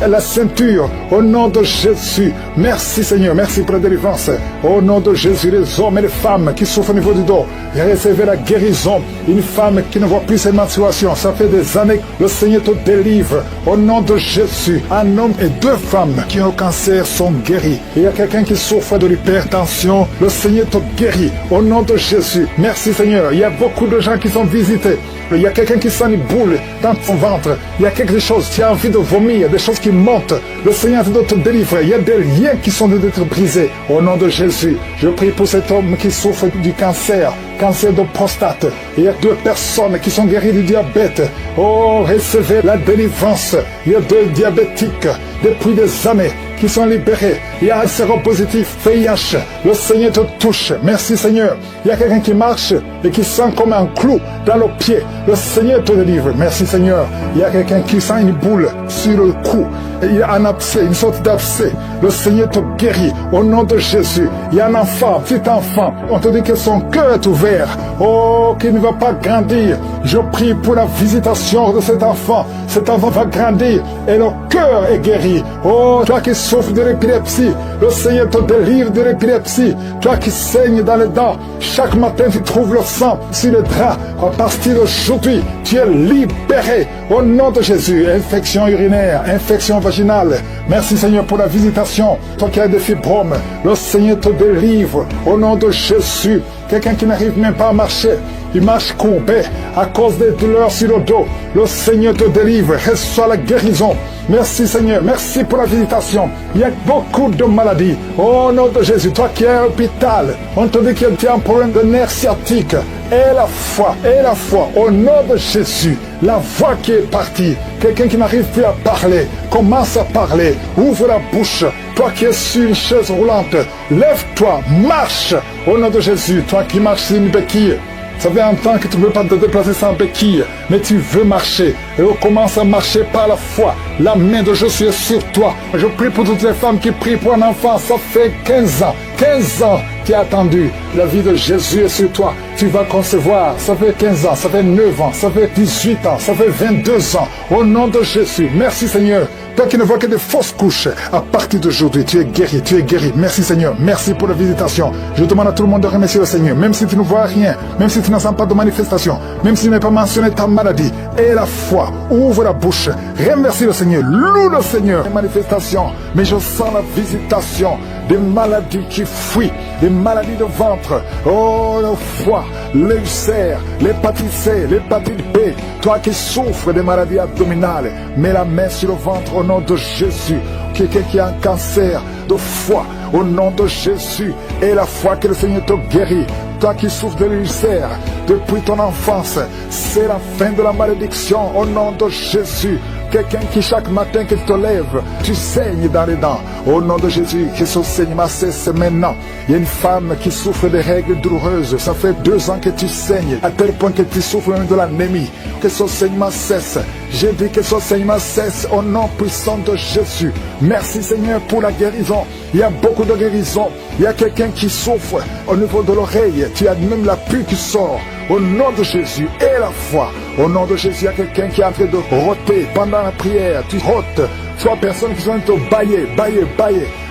la ceinture. Au nom de Jésus. Merci Seigneur. Merci pour la délivrance. Au nom de Jésus, les hommes et les femmes qui souffrent au niveau du dos, recevez la guérison. Une femme qui ne voit plus ses menstruations, ça fait des années que le Seigneur te délivre. Au nom de Jésus, un homme et deux femmes qui ont le cancer sont guéris. Il y a quelqu'un qui souffre de l'hypertension, le Seigneur te guérit. Au nom de Jésus, merci Seigneur. Il y a beaucoup de gens qui sont visités. Il y a quelqu'un qui sent une boule dans son ventre. Il y a quelque chose, tu as envie de vomir, des choses qui montent. Le Seigneur doit te délivrer. Il y a des liens qui sont d'être brisés. Au nom de Jésus, je prie pour cet homme qui souffre du cancer de prostate. Il y a deux personnes qui sont guéries du diabète. Oh, recevez la délivrance. Il y a deux diabétiques depuis des années qui sont libérés. Il y a un séropositif, VIH. Le Seigneur te touche. Merci Seigneur. Il y a quelqu'un qui marche et qui sent comme un clou dans le pied. Le Seigneur te délivre. Merci Seigneur. Il y a quelqu'un qui sent une boule sur le cou. Il y a un abcès, une sorte d'abcès. Le Seigneur te guérit. Au nom de Jésus. Il y a un enfant, petit enfant. On te dit que son cœur est ouvert. Oh, qu'il ne va pas grandir. Je prie pour la visitation de cet enfant. Cet enfant va grandir et le cœur est guéri. Oh, toi qui souffres de l'épilepsie, le Seigneur te délivre de l'épilepsie. Toi qui saignes dans les dents, chaque matin tu trouves le sang sur le drap. À partir d'aujourd'hui, tu es libéré. Au nom de Jésus, infection urinaire, infection vaginale. Merci Seigneur pour la visitation. Toi qui as des fibromes, le Seigneur te délivre. Au nom de Jésus, quelqu'un qui n'arrive même pas à marcher, il marche courbé à cause des douleurs sur le dos. Le Seigneur te délivre. Reçois la guérison. Merci Seigneur. Merci pour la visitation. Il y a beaucoup de maladies. Au nom de Jésus, toi qui es à l'hôpital, on te dit que tu as un problème de nerf sciatique. Et la foi, au nom de Jésus, la voix qui est partie, quelqu'un qui n'arrive plus à parler, commence à parler, ouvre la bouche, toi qui es sur une chaise roulante, lève-toi, marche, au nom de Jésus, toi qui marches sur une béquille. Ça fait un temps que tu ne veux pas te déplacer sans béquille, mais tu veux marcher. Et on commence à marcher par la foi. La main de Jésus est sur toi. Je prie pour toutes les femmes qui prient pour un enfant. Ça fait 15 ans. 15 ans. tu as attendu. La vie de Jésus est sur toi. Tu vas concevoir. Ça fait 15 ans, ça fait 9 ans, ça fait 18 ans, ça fait 22 ans. Au nom de Jésus, merci Seigneur. Toi qui ne vois que des fausses couches, à partir d'aujourd'hui, tu es guéri, tu es guéri. Merci Seigneur, merci pour la visitation. Je demande à tout le monde de remercier le Seigneur, même si tu ne vois rien, même si tu n'en sens pas de manifestation, même si tu n'as pas mentionné ta maladie. Et la foi, ouvre la bouche, remercie le Seigneur, loue le Seigneur. Les manifestations, mais je sens la visitation des maladies qui fuient, des maladies de ventre, oh le foie, l'ulcère, l'hépatite C, l'hépatite B. Toi qui souffres des maladies abdominales, mets la main sur le ventre au nom de Jésus. Quelqu'un qui a un cancer de foie, au nom de Jésus, et la foi que le Seigneur te guérit. Toi qui souffres de l'ulcère depuis ton enfance, c'est la fin de la malédiction au nom de Jésus. Quelqu'un qui chaque matin que tu te lèves, tu saignes dans les dents. Au nom de Jésus, que ce saignement cesse maintenant. Il y a une femme qui souffre de règles douloureuses. Ça fait 2 ans que tu saignes, à tel point que tu souffres même de l'anémie. Que ce saignement cesse. J'ai dit que ce saignement cesse au nom puissant de Jésus. Merci Seigneur pour la guérison. Il y a beaucoup de guérison. Il y a quelqu'un qui souffre au niveau de l'oreille. Tu as même la pue qui sort. Au nom de Jésus et la foi. Au nom de Jésus, il y a quelqu'un qui est en train de roter pendant la prière. Tu rotes. 3 personnes qui sont en train de bailler.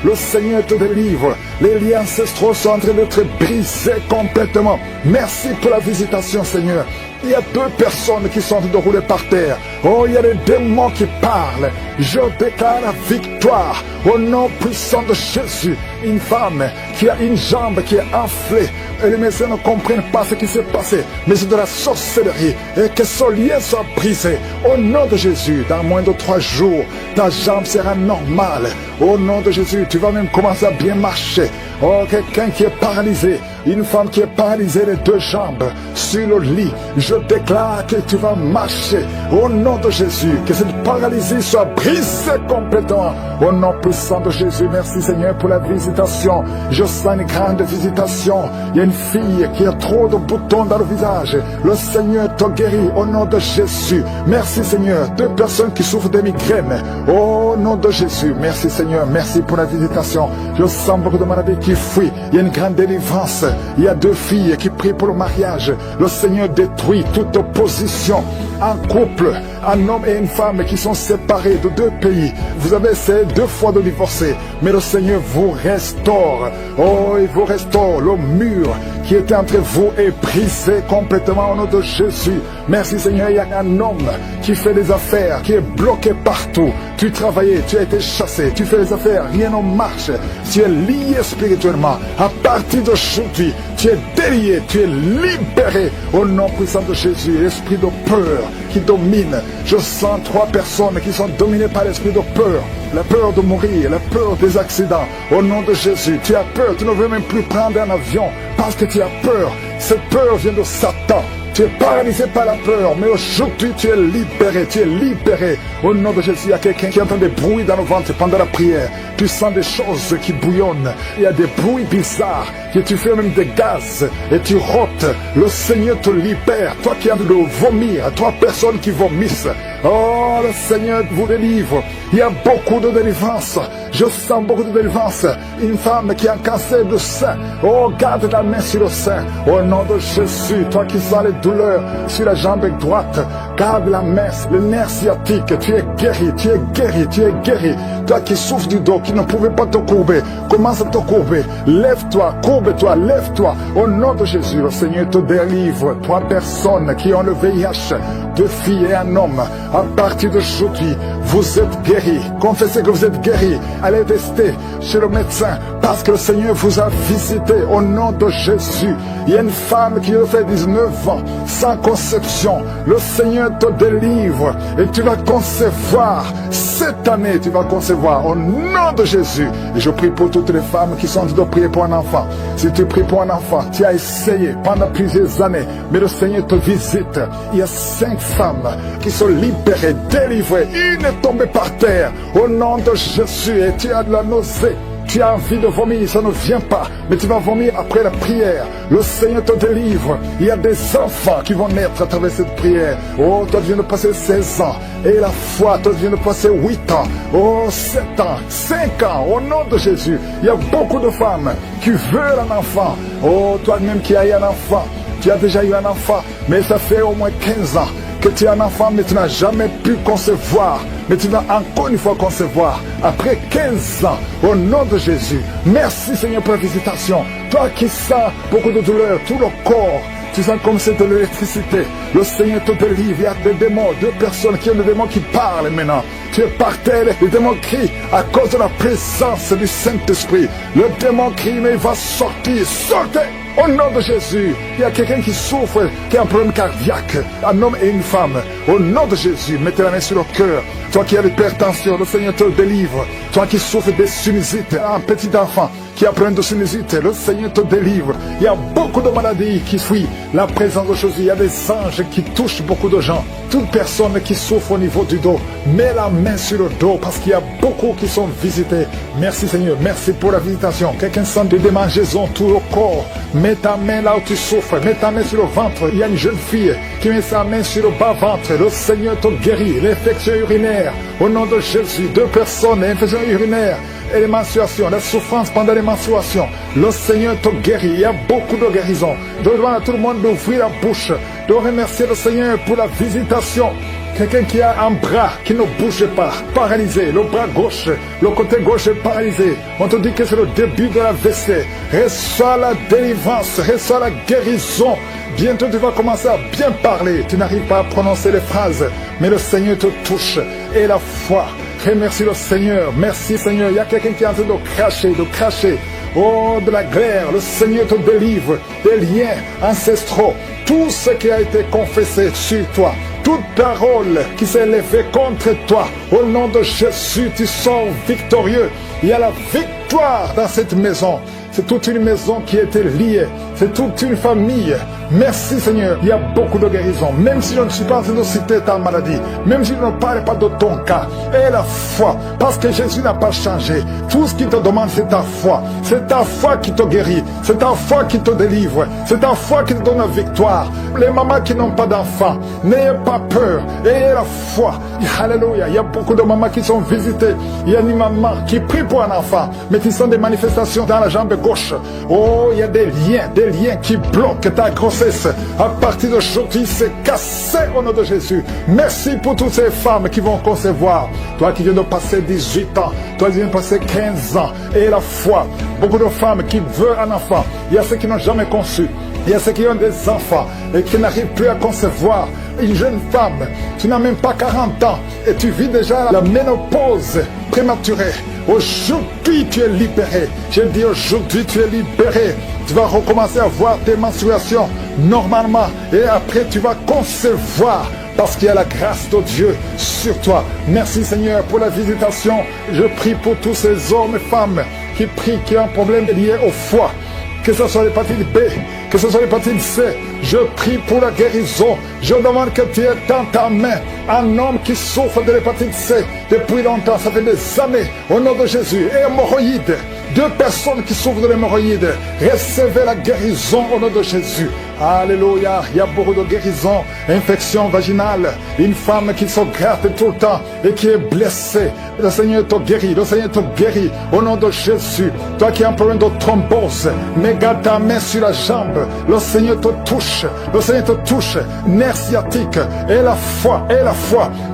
Le Seigneur te délivre. Les liens ancestraux sont en train d'être brisés complètement. Merci pour la visitation, Seigneur. Il y a 2 personnes qui sont en train de rouler par terre. Oh, il y a des démons qui parlent. Je déclare la victoire au nom puissant de Jésus. Une femme qui a une jambe qui est enflée. Et les médecins ne comprennent pas ce qui s'est passé. Mais c'est de la sorcellerie. Et que ce lien soit brisé. Au nom de Jésus, dans moins de 3 jours, ta jambe sera normale. Au nom de Jésus, tu vas même commencer à bien marcher. Oh, quelqu'un qui est paralysé. Une femme qui est paralysée les 2 jambes sur le lit. Je déclare que tu vas marcher. Au nom de Jésus, que cette paralysie soit brisée complètement. Au nom puissant de Jésus, merci Seigneur pour la visitation. Je sens une grande visitation. Il y a une fille qui a trop de boutons dans le visage. Le Seigneur te guérit au nom de Jésus. Merci Seigneur. 2 personnes qui souffrent de migraines. Au nom de Jésus, merci Seigneur. Merci pour la visitation. Je sens beaucoup de maladies qui fuient. Il y a une grande délivrance. Il y a 2 filles qui prient pour le mariage. Le Seigneur détruit toute opposition. Un couple, un homme et une femme qui sont séparés de 2 pays. Vous avez essayé 2 fois de divorcer, mais le Seigneur vous restaure. Oh, il vous restaure. Le mur qui était entre vous est brisé complètement au nom de Jésus. Merci Seigneur. Il y a un homme qui fait des affaires, qui est bloqué partout. Tu travaillais, tu as été chassé, tu fais des affaires, rien ne marche. Tu es lié spirituellement. À partir d'aujourd'hui, tu es délié, tu es libéré au nom puissant de Jésus. L'esprit de peur qui domine. Je sens 3 personnes qui sont dominées par l'esprit de peur. La peur de mourir, la peur des accidents. Au nom de Jésus, tu as peur, tu ne veux même plus prendre un avion parce que tu as peur. Cette peur vient de Satan. Tu es paralysé par la peur, mais aujourd'hui tu es libéré, tu es libéré. Au nom de Jésus, il y a quelqu'un qui entend des bruits dans le ventre pendant la prière. Tu sens des choses qui bouillonnent. Il y a des bruits bizarres, que tu fais même des gaz et tu rotes. Le Seigneur te libère. Toi qui as de vomir, 3 personnes qui vomissent. Oh, le Seigneur vous délivre. Il y a beaucoup de délivrance. Je sens beaucoup de délivrance. Une femme qui a un cancer de sein. Oh, garde la main sur le sein. Au nom de Jésus, toi qui sens les douleurs sur la jambe droite, garde la main, le nerf sciatique. Tu es guéri, tu es guéri, tu es guéri. Toi qui souffres du dos, qui ne pouvait pas te courber, commence à te courber. Lève-toi, courbe-toi, lève-toi. Au nom de Jésus, le Seigneur te délivre. 3 personnes qui ont le VIH, 2 filles et un homme. À partir d'aujourd'hui, vous êtes guéris. Confessez que vous êtes guéris. Allez tester chez le médecin parce que le Seigneur vous a visité au nom de Jésus. Il y a une femme qui a fait 19 ans sans conception. Le Seigneur te délivre et tu vas concevoir. Cette année, tu vas concevoir au nom de Jésus. Et je prie pour toutes les femmes qui sont en train de prier pour un enfant. Si tu pries pour un enfant, tu as essayé pendant plusieurs années, mais le Seigneur te visite. Il y a 5 femmes qui sont libérées, délivrées. Une est tombée par terre au nom de Jésus et tu as de la nausée. tu as envie de vomir, ça ne vient pas, mais tu vas vomir après la prière. Le Seigneur te délivre. Il y a des enfants qui vont naître à travers cette prière. Oh, toi tu viens de passer 16 ans. Et la foi, toi tu viens de passer 8 ans. Oh, 7 ans, 5 ans, au nom de Jésus. Il y a beaucoup de femmes qui veulent un enfant. Oh, toi-même qui as eu un enfant. Tu as déjà eu un enfant, mais ça fait au moins 15 ans que tu as un enfant, mais tu n'as jamais pu concevoir. Mais tu vas encore une fois concevoir. Après 15 ans, au nom de Jésus. Merci Seigneur pour la visitation. Toi qui sens beaucoup de douleur, tout le corps. Tu sens comme c'est de l'électricité. Le Seigneur te délivre. Il y a des démons, 2 personnes qui ont des démons qui parlent maintenant. Tu es par terre, les démons crient à cause de la présence du Saint-Esprit. Le démon crie, mais il va sortir. Sortez! Au nom de Jésus, il y a quelqu'un qui souffre, qui a un problème cardiaque, un homme et une femme. Au nom de Jésus, mettez la main sur le cœur. Toi qui as l'hypertension, le Seigneur te délivre. Toi qui souffres des sinusites, un petit enfant qui a plein de sinusites, le Seigneur te délivre. Il y a beaucoup de maladies qui fuient la présence de Jésus. Il y a des anges qui touchent beaucoup de gens. Toute personne qui souffre au niveau du dos, mets la main sur le dos parce qu'il y a beaucoup qui sont visités. Merci Seigneur, merci pour la visitation. Quelqu'un sent des démangeaisons tout le corps. Mets ta main là où tu souffres, mets ta main sur le ventre. Il y a une jeune fille qui met sa main sur le bas-ventre. Le Seigneur te guérit. L'infection urinaire, au nom de Jésus. 2 personnes, l'infection urinaire et les menstruations, la souffrance pendant les menstruations. Le Seigneur te guérit. Il y a beaucoup de guérisons. Je demande à tout le monde d'ouvrir la bouche, de remercier le Seigneur pour la visitation. Quelqu'un qui a un bras qui ne bouge pas, paralysé, le bras gauche, le côté gauche est paralysé. On te dit que c'est le début de la WC. Reçois la délivrance, reçois la guérison. Bientôt tu vas commencer à bien parler. Tu n'arrives pas à prononcer les phrases, mais le Seigneur te touche. Et la foi, remercie le Seigneur. Merci Seigneur. Il y a quelqu'un qui est en train de cracher. Oh, de la glaire, le Seigneur te délivre des liens ancestraux. Tout ce qui a été confessé sur toi, toute parole qui s'est élevée contre toi, au nom de Jésus, tu sors victorieux. Il y a la victoire dans cette maison. C'est toute une maison qui était liée. C'est toute une famille. Merci Seigneur. Il y a beaucoup de guérisons. Même si je ne suis pas en train de citer ta maladie, même si je ne parle pas de ton cas, et la foi, parce que Jésus n'a pas changé. Tout ce qu'il te demande, c'est ta foi. C'est ta foi qui te guérit. C'est ta foi qui te délivre. C'est ta foi qui te donne la victoire. Les mamans qui n'ont pas d'enfants, n'ayez pas peur. Ayez la foi. Alléluia. Il y a beaucoup de mamans qui sont visitées. Il y a une maman qui prie pour un enfant, mais qui sont des manifestations dans la jambe gauche. Oh, il y a des liens qui bloquent ta grossesse. À partir d'aujourd'hui, c'est cassé au nom de Jésus. Merci pour toutes ces femmes qui vont concevoir. Toi qui viens de passer 18 ans, toi qui viens de passer 15 ans, et la foi. Beaucoup de femmes qui veulent un enfant. Il y a ceux qui n'ont jamais conçu. Il y a ceux qui ont des enfants et qui n'arrivent plus à concevoir. Une jeune femme, tu n'as même pas 40 ans et tu vis déjà la ménopause prématurée. Aujourd'hui, tu es libéré. Je dis aujourd'hui, tu es libéré. Tu vas recommencer à voir tes menstruations normalement et après tu vas concevoir. Parce qu'il y a la grâce de Dieu sur toi. Merci Seigneur pour la visitation. Je prie pour tous ces hommes et femmes qui prient, qui ont un problème lié au foie. Que ce soit l'hépatite B, que ce soit l'hépatite C, je prie pour la guérison. Je demande que tu aies dans ta main un homme qui souffre de l'hépatite C depuis longtemps, ça fait des années, au nom de Jésus. Et hémorroïdes, 2 personnes qui souffrent de l'hémorroïde, recevez la guérison au nom de Jésus. Alléluia, il y a beaucoup de guérisons, infection vaginale, une femme qui se gratte tout le temps et qui est blessée. Le Seigneur te guérit, le Seigneur te guérit au nom de Jésus. Toi qui as un problème de thrombose, mets ta main sur la jambe, le Seigneur te touche, le Seigneur te touche, nerf sciatique, et la foi.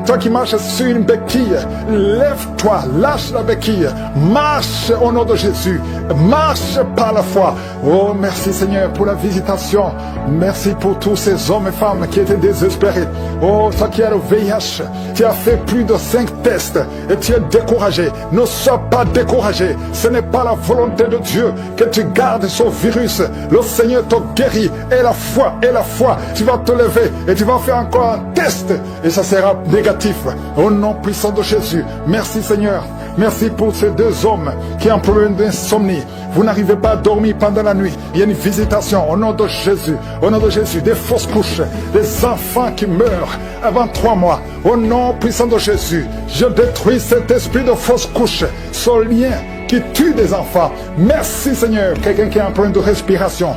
Toi qui marches sur une béquille, lève-toi, lâche la béquille, marche au nom de Jésus, marche par la foi. Oh, merci Seigneur pour la visitation. Merci pour tous ces hommes et femmes qui étaient désespérés. Oh, toi qui as le VIH, tu as fait plus de 5 tests et tu es découragé. Ne sois pas découragé. Ce n'est pas la volonté de Dieu que tu gardes ce virus. Le Seigneur te guérit. Et la foi, tu vas te lever et tu vas faire encore un test et ça sera négatif. Au nom puissant de Jésus. Merci Seigneur. Merci pour ces 2 hommes qui ont un problème d'insomnie. Vous n'arrivez pas à dormir pendant la nuit. Il y a une visitation au nom de Jésus. Au nom de Jésus, des fausses couches, des enfants qui meurent avant 3 mois. Au nom puissant de Jésus, je détruis cet esprit de fausses couches. Ce lien qui tue des enfants. Merci Seigneur. Quelqu'un qui est en train de respiration,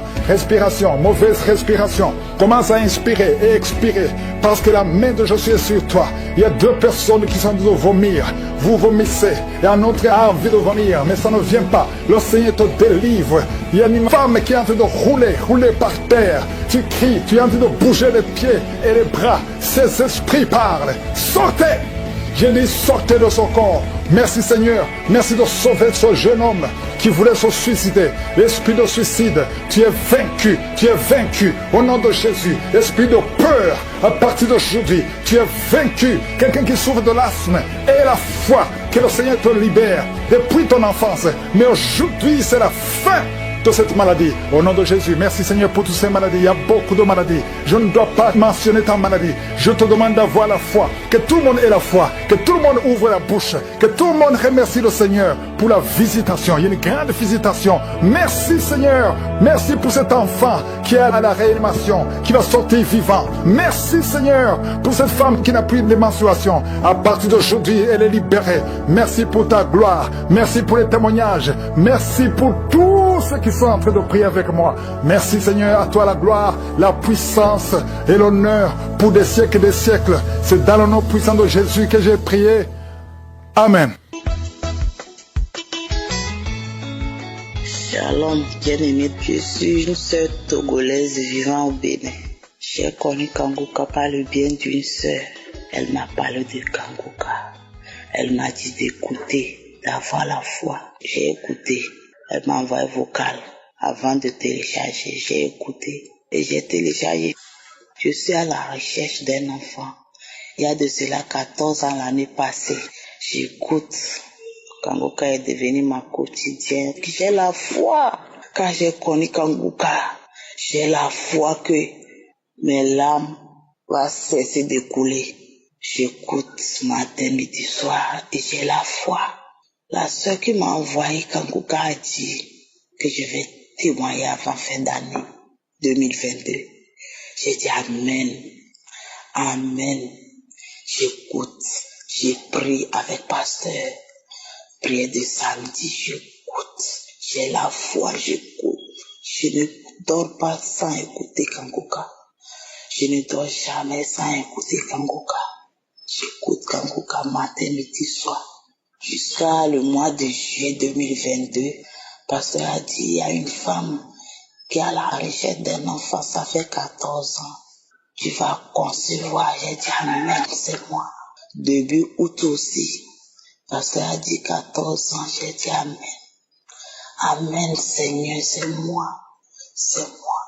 mauvaise respiration, commence à inspirer et expirer parce que la main de Jésus est sur toi. Il y a 2 personnes qui sont en train de vomir. Vous vomissez et un autre a envie de vomir, mais ça ne vient pas. Le Seigneur te délivre. Il y a une femme qui est en train de rouler par terre. Tu cries, tu es en train de bouger les pieds et les bras. Ces esprits parlent. Sortez! Je dis sortez de son corps. Merci Seigneur. Merci de sauver ce jeune homme qui voulait se suicider. L'esprit de suicide, tu es vaincu. Tu es vaincu au nom de Jésus. Esprit de peur, à partir d'aujourd'hui, tu es vaincu. Quelqu'un qui souffre de l'asthme et la foi que le Seigneur te libère depuis ton enfance. Mais aujourd'hui, c'est la fin de cette maladie. Au nom de Jésus, merci Seigneur pour toutes ces maladies. Il y a beaucoup de maladies. Je ne dois pas mentionner ta maladie. Je te demande d'avoir la foi. Que tout le monde ait la foi. Que tout le monde ouvre la bouche. Que tout le monde remercie le Seigneur pour la visitation. Il y a une grande visitation. Merci Seigneur. Merci pour cet enfant qui est à la réanimation, qui va sortir vivant. Merci Seigneur pour cette femme qui n'a plus de menstruation. À partir d'aujourd'hui, elle est libérée. Merci pour ta gloire. Merci pour les témoignages. Merci pour tous ceux qui sont en train de prier avec moi. Merci Seigneur, à toi la gloire, la puissance et l'honneur pour des siècles et des siècles. C'est dans le nom puissant de Jésus que j'ai prié. Amen. Shalom, bien-aimé, je suis une sœur togolaise vivant au Bénin. J'ai connu Kangoka par le bien d'une sœur. Elle m'a parlé de Kangoka. Elle m'a dit d'écouter, d'avoir la foi. J'ai écouté. Elle m'a envoyé vocal avant de télécharger. J'ai écouté et j'ai téléchargé. Je suis à la recherche d'un enfant. Il y a de cela 14 ans l'année passée. J'écoute. Kangoka est devenu ma quotidienne. J'ai la foi. Quand j'ai connu Kangoka, j'ai la foi que mes larmes vont cesser de couler. J'écoute matin, midi, soir et j'ai la foi. La sœur qui m'a envoyé Kangoka a dit que je vais témoigner avant fin d'année 2022. J'ai dit Amen. Amen. J'écoute. J'ai prié avec pasteur. Prière de samedi, j'écoute. J'ai la foi, j'écoute. Je ne dors pas sans écouter Kangoka. Je ne dors jamais sans écouter Kangoka. J'écoute Kangoka matin, midi, soir. Jusqu'à le mois de juillet 2022, pasteur a dit, il y a une femme qui est à la recherche d'un enfant, ça fait 14 ans. Tu vas concevoir. J'ai dit, Amen, c'est moi. Début août aussi, pasteur a dit 14 ans, j'ai dit Amen. Amen, Seigneur, c'est moi. C'est moi.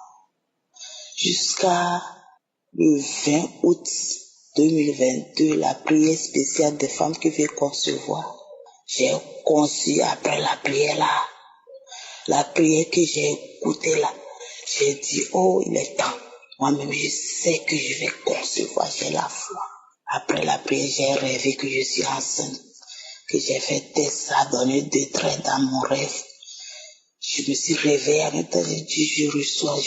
Jusqu'à le 20 août 2022, la prière spéciale des femmes qui veulent concevoir. J'ai conçu après la prière là. La prière que j'ai écoutée là. J'ai dit, oh, il est temps. Moi-même, je sais que je vais concevoir. J'ai la foi. Après la prière, j'ai rêvé que je suis enceinte. Que j'ai fait test, ça a donné 2 traits dans mon rêve. Je me suis réveillée en même temps, j'ai dit, je reçois.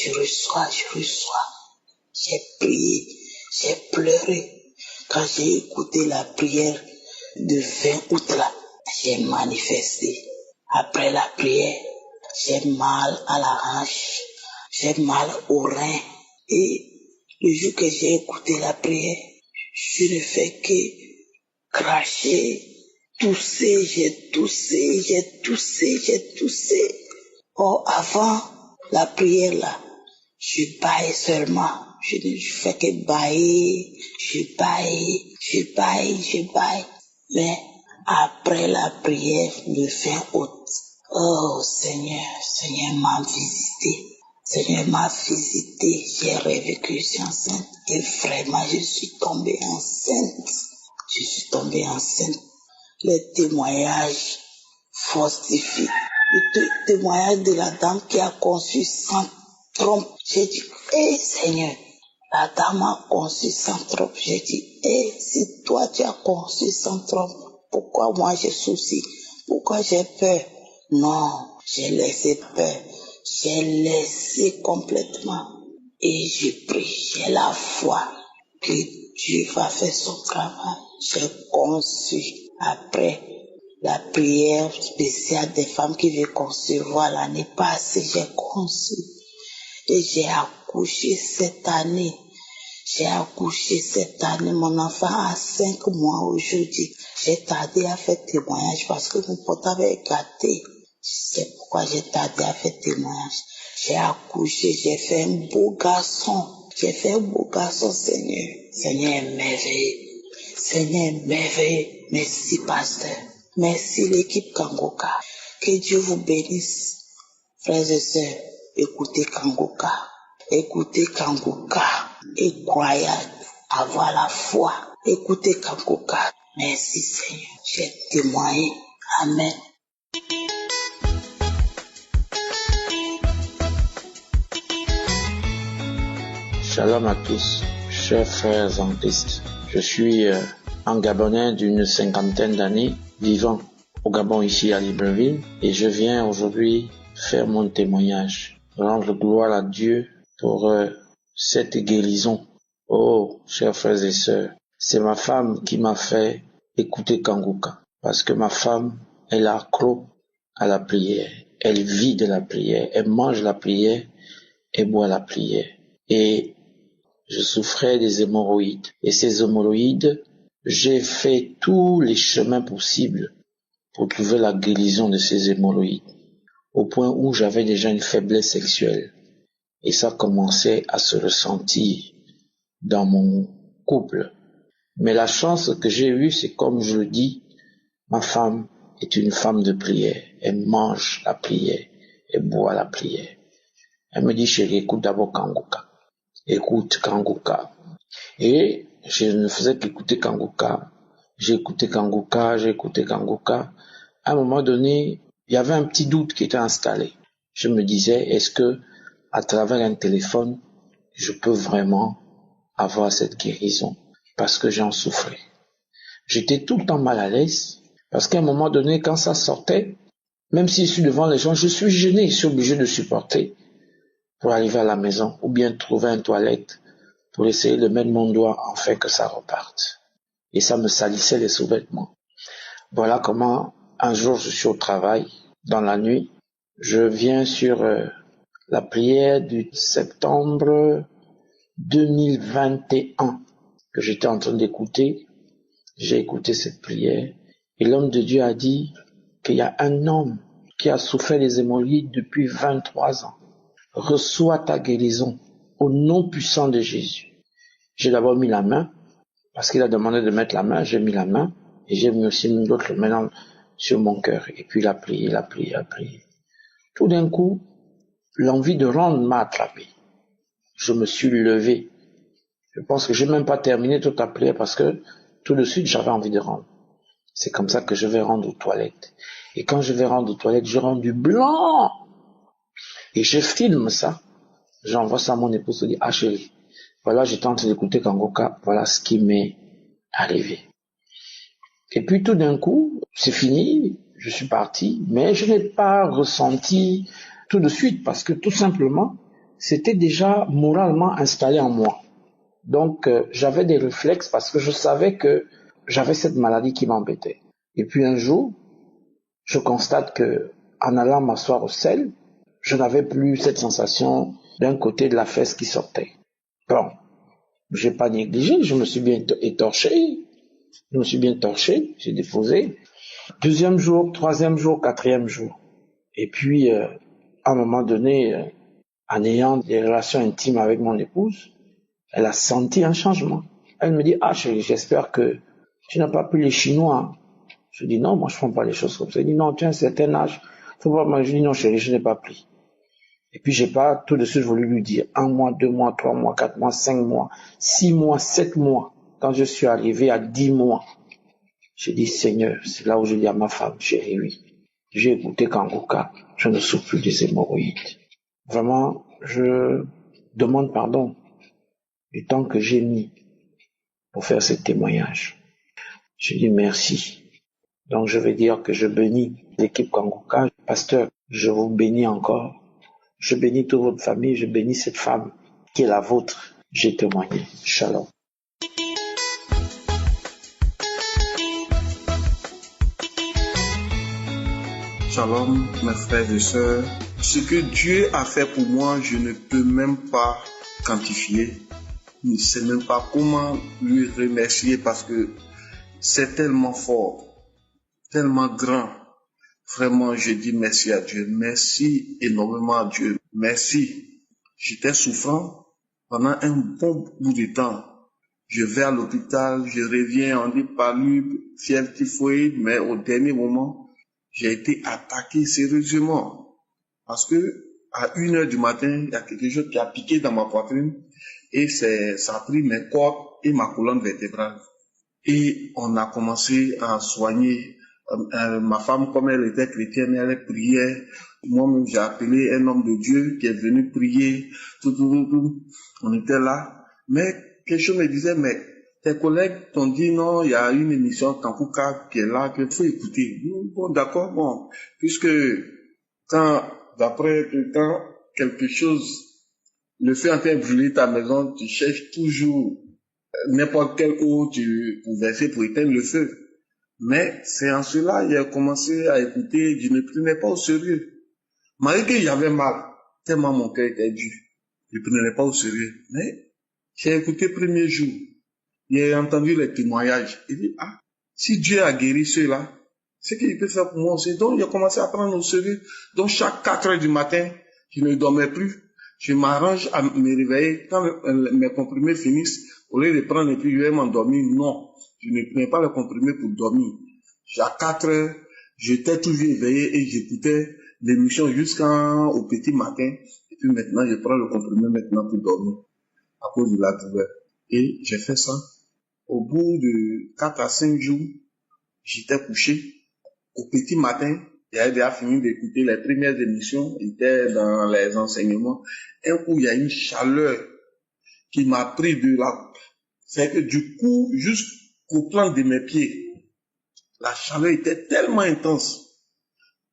J'ai prié, j'ai pleuré. Quand j'ai écouté la prière de 20 août là, j'ai manifesté. Après la prière, j'ai mal à la hanche, j'ai mal au rein. Et le jour que j'ai écouté la prière, je ne fais que cracher, tousser, j'ai toussé. Oh, avant la prière là, je baille seulement. Je fais que bailler, je baille. Mais après la prière, le 20 août, oh Seigneur m'a visité. J'ai rêvé que je suis enceinte. Et vraiment, je suis tombée enceinte. Les témoignages fortifient. Le témoignage de la dame qui a conçu sans trompe. J'ai dit, Seigneur, la dame a conçu sans trompe. J'ai dit, si toi tu as conçu sans trompe, pourquoi moi j'ai souci? Pourquoi j'ai peur? Non, j'ai laissé peur. J'ai laissé complètement. Et j'ai pris, j'ai la foi que Dieu va faire son travail. J'ai conçu après La prière spéciale des femmes qui veulent concevoir l'année passée, j'ai conçu. Et j'ai accouché cette année. Mon enfant a 5 mois aujourd'hui. J'ai tardé à faire témoignage parce que mon portable est gâté. C'est pourquoi j'ai tardé à faire témoignage. J'ai accouché, j'ai fait un beau garçon. Seigneur. Seigneur est merveilleux. Merci, pasteur. Merci, l'équipe Kangoka. Que Dieu vous bénisse. Frères et sœurs, écoutez Kangoka. Et croyez, avoir la foi. Écoutez Kangoka. Merci, Seigneur. J'ai témoigné. Amen. Shalom à tous, chers frères en Christ. Je suis un Gabonais d'une 50aine d'années, vivant au Gabon ici à Libreville, et je viens aujourd'hui faire mon témoignage, rendre gloire à Dieu pour cette guérison. Oh, chers frères et sœurs, c'est ma femme qui m'a fait écouter Kangoka, parce que ma femme, elle a accro à la prière, elle vit de la prière, elle mange la prière, elle boit la prière. Et je souffrais des hémorroïdes. Et ces hémorroïdes, j'ai fait tous les chemins possibles pour trouver la guérison de ces hémorroïdes. Au point où j'avais déjà une faiblesse sexuelle. Et ça commençait à se ressentir dans mon couple. Mais la chance que j'ai eue, c'est comme je le dis, ma femme est une femme de prière. Elle mange la prière. Elle boit la prière. Elle me dit, chérie, écoute d'abord Kangoka. Écoute Kangoka. Et je ne faisais qu'écouter Kangoka. J'ai écouté Kangoka. À un moment donné, il y avait un petit doute qui était installé. Je me disais, est-ce que, à travers un téléphone, je peux vraiment avoir cette guérison? Parce que j'en souffrais. J'étais tout le temps mal à l'aise. Parce qu'à un moment donné, quand ça sortait, même si je suis devant les gens, je suis gêné, je suis obligé de supporter pour arriver à la maison, ou bien trouver une toilette pour essayer de mettre mon doigt afin que ça reparte. Et ça me salissait les sous-vêtements. Voilà comment, un jour, je suis au travail, dans la nuit, je viens sur la prière du septembre 2021 que j'étais en train d'écouter. J'ai écouté cette prière et l'homme de Dieu a dit qu'il y a un homme qui a souffert des hémorroïdes depuis 23 ans. Reçois ta guérison au nom puissant de Jésus. J'ai d'abord mis la main, parce qu'il a demandé de mettre la main, j'ai mis la main, et j'ai aussi mis l'autre main sur mon cœur. Et puis il a prié. Tout d'un coup, l'envie de rendre m'a attrapé. Je me suis levé. Je pense que j'ai même pas terminé toute la prière parce que tout de suite j'avais envie de rendre. C'est comme ça que je vais rendre aux toilettes. Et quand je vais rendre aux toilettes, je rends du blanc. Et je filme ça. J'envoie ça à mon épouse, je dis, ah chérie, voilà, j'étais en train d'écouter Kangoka, voilà ce qui m'est arrivé. Et puis tout d'un coup, c'est fini, je suis parti, mais je n'ai pas ressenti tout de suite parce que tout simplement, c'était déjà moralement installé en moi. Donc j'avais des réflexes parce que je savais que j'avais cette maladie qui m'embêtait. Et puis un jour, je constate que en allant m'asseoir au sel, je n'avais plus cette sensation d'un côté de la fesse qui sortait. Bon, j'ai pas négligé, je me suis bien étorché, j'ai déposé. 2e jour, 3e jour, 4e jour. Et puis, à un moment donné, en ayant des relations intimes avec mon épouse, elle a senti un changement. Elle me dit, ah chérie, j'espère que tu n'as pas pris les Chinois. Je dis, non, moi je ne prends pas les choses comme ça. Elle dit, non, tu as un certain âge. Faut pas. Moi, je dis, non chérie, je n'ai pas pris. Et puis j'ai pas tout de suite voulu lui dire 1 mois, 2 mois, 3 mois, 4 mois, 5 mois, 6 mois, 7 mois. Quand je suis arrivé à 10 mois, j'ai dit Seigneur, c'est là où je dis à ma femme, chérie, oui, j'ai écouté Kangoka, je ne souffre plus des hémorroïdes. Vraiment, je demande pardon du temps que j'ai mis pour faire ce témoignage. Je dis merci. Donc je vais dire que je bénis l'équipe Kangoka. Pasteur, je vous bénis encore. Je bénis toute votre famille, je bénis cette femme qui est la vôtre. J'ai témoigné. Shalom. Shalom, mes frères et sœurs. Ce que Dieu a fait pour moi, je ne peux même pas quantifier. Je ne sais même pas comment lui remercier parce que c'est tellement fort, tellement grand. Vraiment, je dis merci à Dieu. Merci énormément à Dieu. Merci. J'étais souffrant pendant un bon bout de temps. Je vais à l'hôpital, je reviens, on dit palu, fièvre typhoïde, mais au dernier moment, j'ai été attaqué sérieusement. Parce que à 1h du matin, il y a quelque chose qui a piqué dans ma poitrine et ça a pris mes cordes et ma colonne vertébrale. Et on a commencé à soigner. Ma femme, comme elle était chrétienne, elle priait. Moi-même, j'ai appelé un homme de Dieu qui est venu prier. Tout. On était là. Mais quelque chose me disait, mais tes collègues t'ont dit non, il y a une émission Kankuka qui est là, qu'il faut écouter. Bon, d'accord, bon. Puisque d'après quand quelque chose, le feu en train de brûler ta maison, tu cherches toujours n'importe quelle eau pour verser pour éteindre le feu. Mais c'est en cela j'ai commencé à écouter, je ne prenais pas au sérieux. Malgré qu'il y avait mal, tellement mon cœur était dur, je ne prenais pas au sérieux. Mais j'ai écouté le premier jour, j'ai entendu les témoignages. Il dit, si Dieu a guéri ceux-là, c'est qu'il peut faire pour moi aussi. Donc j'ai commencé à prendre au sérieux. Donc chaque 4h du matin, je ne dormais plus. Je m'arrange à me réveiller. Quand mes comprimés finissent, au lieu de prendre et puis je vais m'endormir, non. Je ne prenais pas le comprimé pour dormir. À 4h, j'étais toujours éveillé et j'écoutais l'émission jusqu'au petit matin. Et puis maintenant, je prends le comprimé maintenant pour dormir à cause de la douleur. Et j'ai fait ça. Au bout de 4 à 5 jours, j'étais couché. Au petit matin, j'avais déjà fini d'écouter les premières émissions. J'étais dans les enseignements. Un coup, il y a une chaleur qui m'a pris de là. C'est que du coup, jusqu'au plan de mes pieds, la chaleur était tellement intense.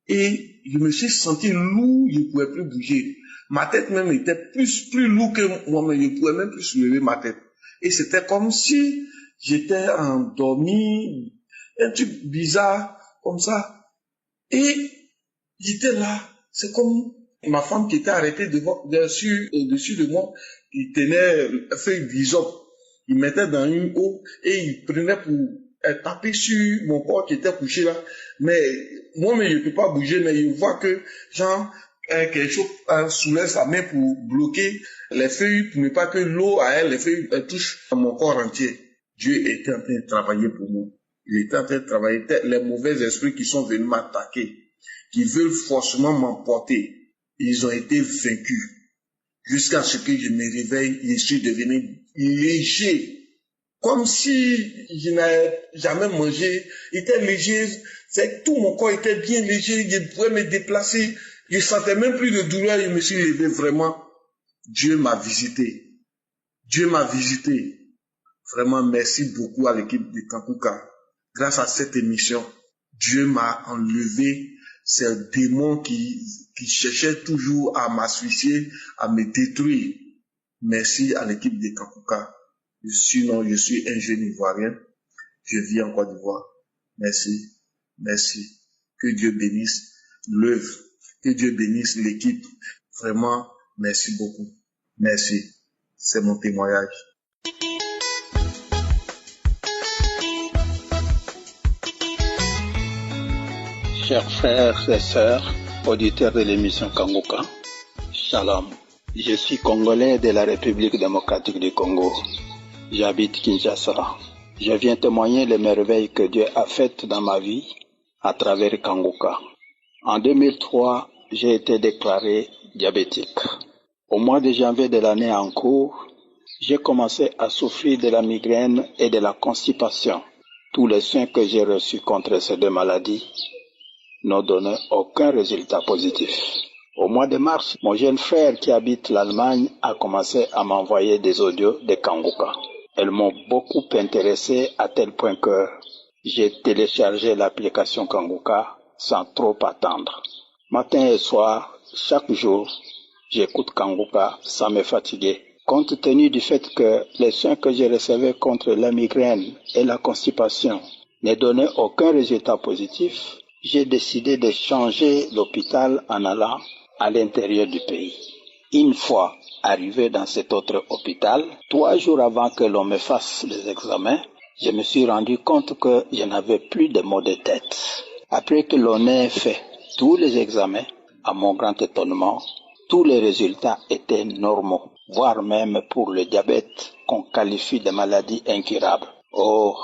Et je me suis senti lourd, je ne pouvais plus bouger. Ma tête même était plus lourde que moi-même, je ne pouvais même plus soulever ma tête. Et c'était comme si j'étais endormi, un truc bizarre, comme ça. Et j'étais là, c'est comme ma femme qui était arrêtée au-dessus de moi, il tenait une feuille d'hysope. Il mettait dans une eau et il prenait pour taper sur mon corps qui était couché là. Mais moi-même, je ne peux pas bouger, mais je vois que quelque chose soulève sa main pour bloquer les feuilles, pour ne pas que l'eau à elle, les feuilles touchent mon corps entier. Dieu était en train de travailler pour moi. Il était en train de travailler. Les mauvais esprits qui sont venus m'attaquer, qui veulent forcément m'emporter, ils ont été vaincus. Jusqu'à ce que je me réveille, je suis devenu léger. Comme si je n'avais jamais mangé. Il était léger. C'est que tout mon corps était bien léger. Je pouvais me déplacer. Je sentais même plus de douleur. Je me suis levé vraiment. Dieu m'a visité. Dieu m'a visité. Vraiment, merci beaucoup à l'équipe de Kankuka. Grâce à cette émission, Dieu m'a enlevé ces démons qui cherchaient toujours à m'asphyxier, à me détruire. Merci à l'équipe de Kankuka. Sinon, je suis un jeune Ivoirien. Je vis en Côte d'Ivoire. Merci. Merci. Que Dieu bénisse l'œuvre. Que Dieu bénisse l'équipe. Vraiment, merci beaucoup. Merci. C'est mon témoignage. Chers frères et sœurs, auditeurs de l'émission Kankuka, Shalom. Je suis congolais de la République démocratique du Congo. J'habite Kinshasa. Je viens témoigner les merveilles que Dieu a faites dans ma vie à travers Kankuka. En 2003, j'ai été déclaré diabétique. Au mois de janvier de l'année en cours, j'ai commencé à souffrir de la migraine et de la constipation. Tous les soins que j'ai reçus contre ces deux maladies n'ont donné aucun résultat positif. Au mois de mars, mon jeune frère qui habite l'Allemagne a commencé à m'envoyer des audios de Kankuka. Elles m'ont beaucoup intéressé à tel point que j'ai téléchargé l'application Kankuka sans trop attendre. Matin et soir, chaque jour, j'écoute Kankuka sans me fatiguer. Compte tenu du fait que les soins que je recevais contre la migraine et la constipation ne donnaient aucun résultat positif, j'ai décidé de changer l'hôpital en allant à l'intérieur du pays. Une fois arrivé dans cet autre hôpital, 3 jours avant que l'on me fasse les examens, je me suis rendu compte que je n'avais plus de maux de tête. Après que l'on ait fait tous les examens, à mon grand étonnement, tous les résultats étaient normaux, voire même pour le diabète qu'on qualifie de maladie incurable. Oh,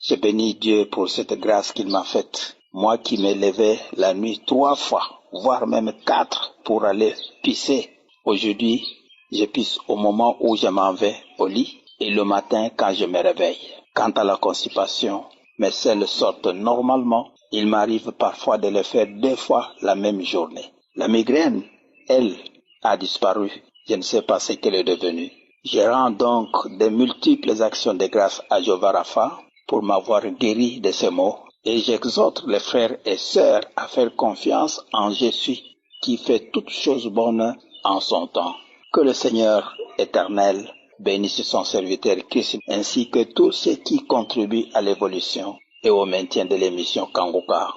je bénis Dieu pour cette grâce qu'il m'a faite. Moi qui me levais la nuit 3 fois, voire même 4 pour aller pisser. Aujourd'hui, je pisse au moment où je m'en vais au lit et le matin quand je me réveille. Quant à la constipation, mes selles sortent normalement. Il m'arrive parfois de le faire 2 fois la même journée. La migraine, elle, a disparu. Je ne sais pas ce qu'elle est devenue. Je rends donc de multiples actions de grâce à Jéhovah Rapha pour m'avoir guéri de ces maux. Et j'exhorte les frères et sœurs à faire confiance en Jésus qui fait toutes choses bonnes en son temps. Que le Seigneur éternel bénisse son serviteur Christ ainsi que tous ceux qui contribuent à l'évolution et au maintien de l'émission Kanguka.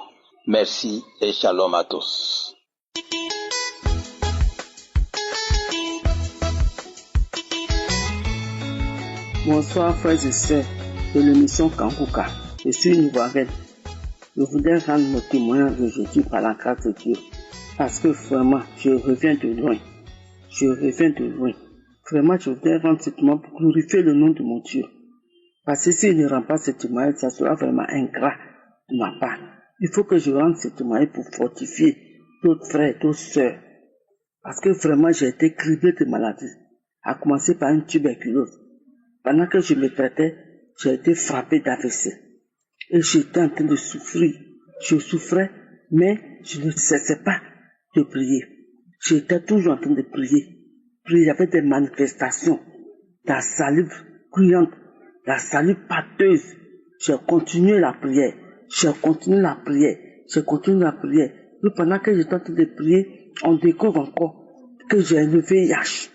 Merci et shalom à tous. Bonsoir frères et sœurs de l'émission Kanguka. Je suis Ivoirienne. Je voudrais rendre mon témoignage aujourd'hui par la grâce de Dieu. Parce que vraiment, je reviens de loin. Vraiment, je voudrais rendre ce témoignage pour glorifier le nom de mon Dieu. Parce que s'il ne rend pas ce témoignage, ça sera vraiment ingrat de ma part. Il faut que je rende ce témoignage pour fortifier d'autres frères, d'autres sœurs. Parce que vraiment, j'ai été criblé de maladies. À commencer par une tuberculose. Pendant que je me traitais, j'ai été frappé d'AVC. Et j'étais en train de souffrir. Je souffrais, mais je ne cessais pas de prier. J'étais toujours en train de prier. Il y avait des manifestations, la salive bruyante, la salive pâteuse. J'ai continué la prière. Et pendant que j'étais en train de prier, on découvre encore que j'ai le VIH.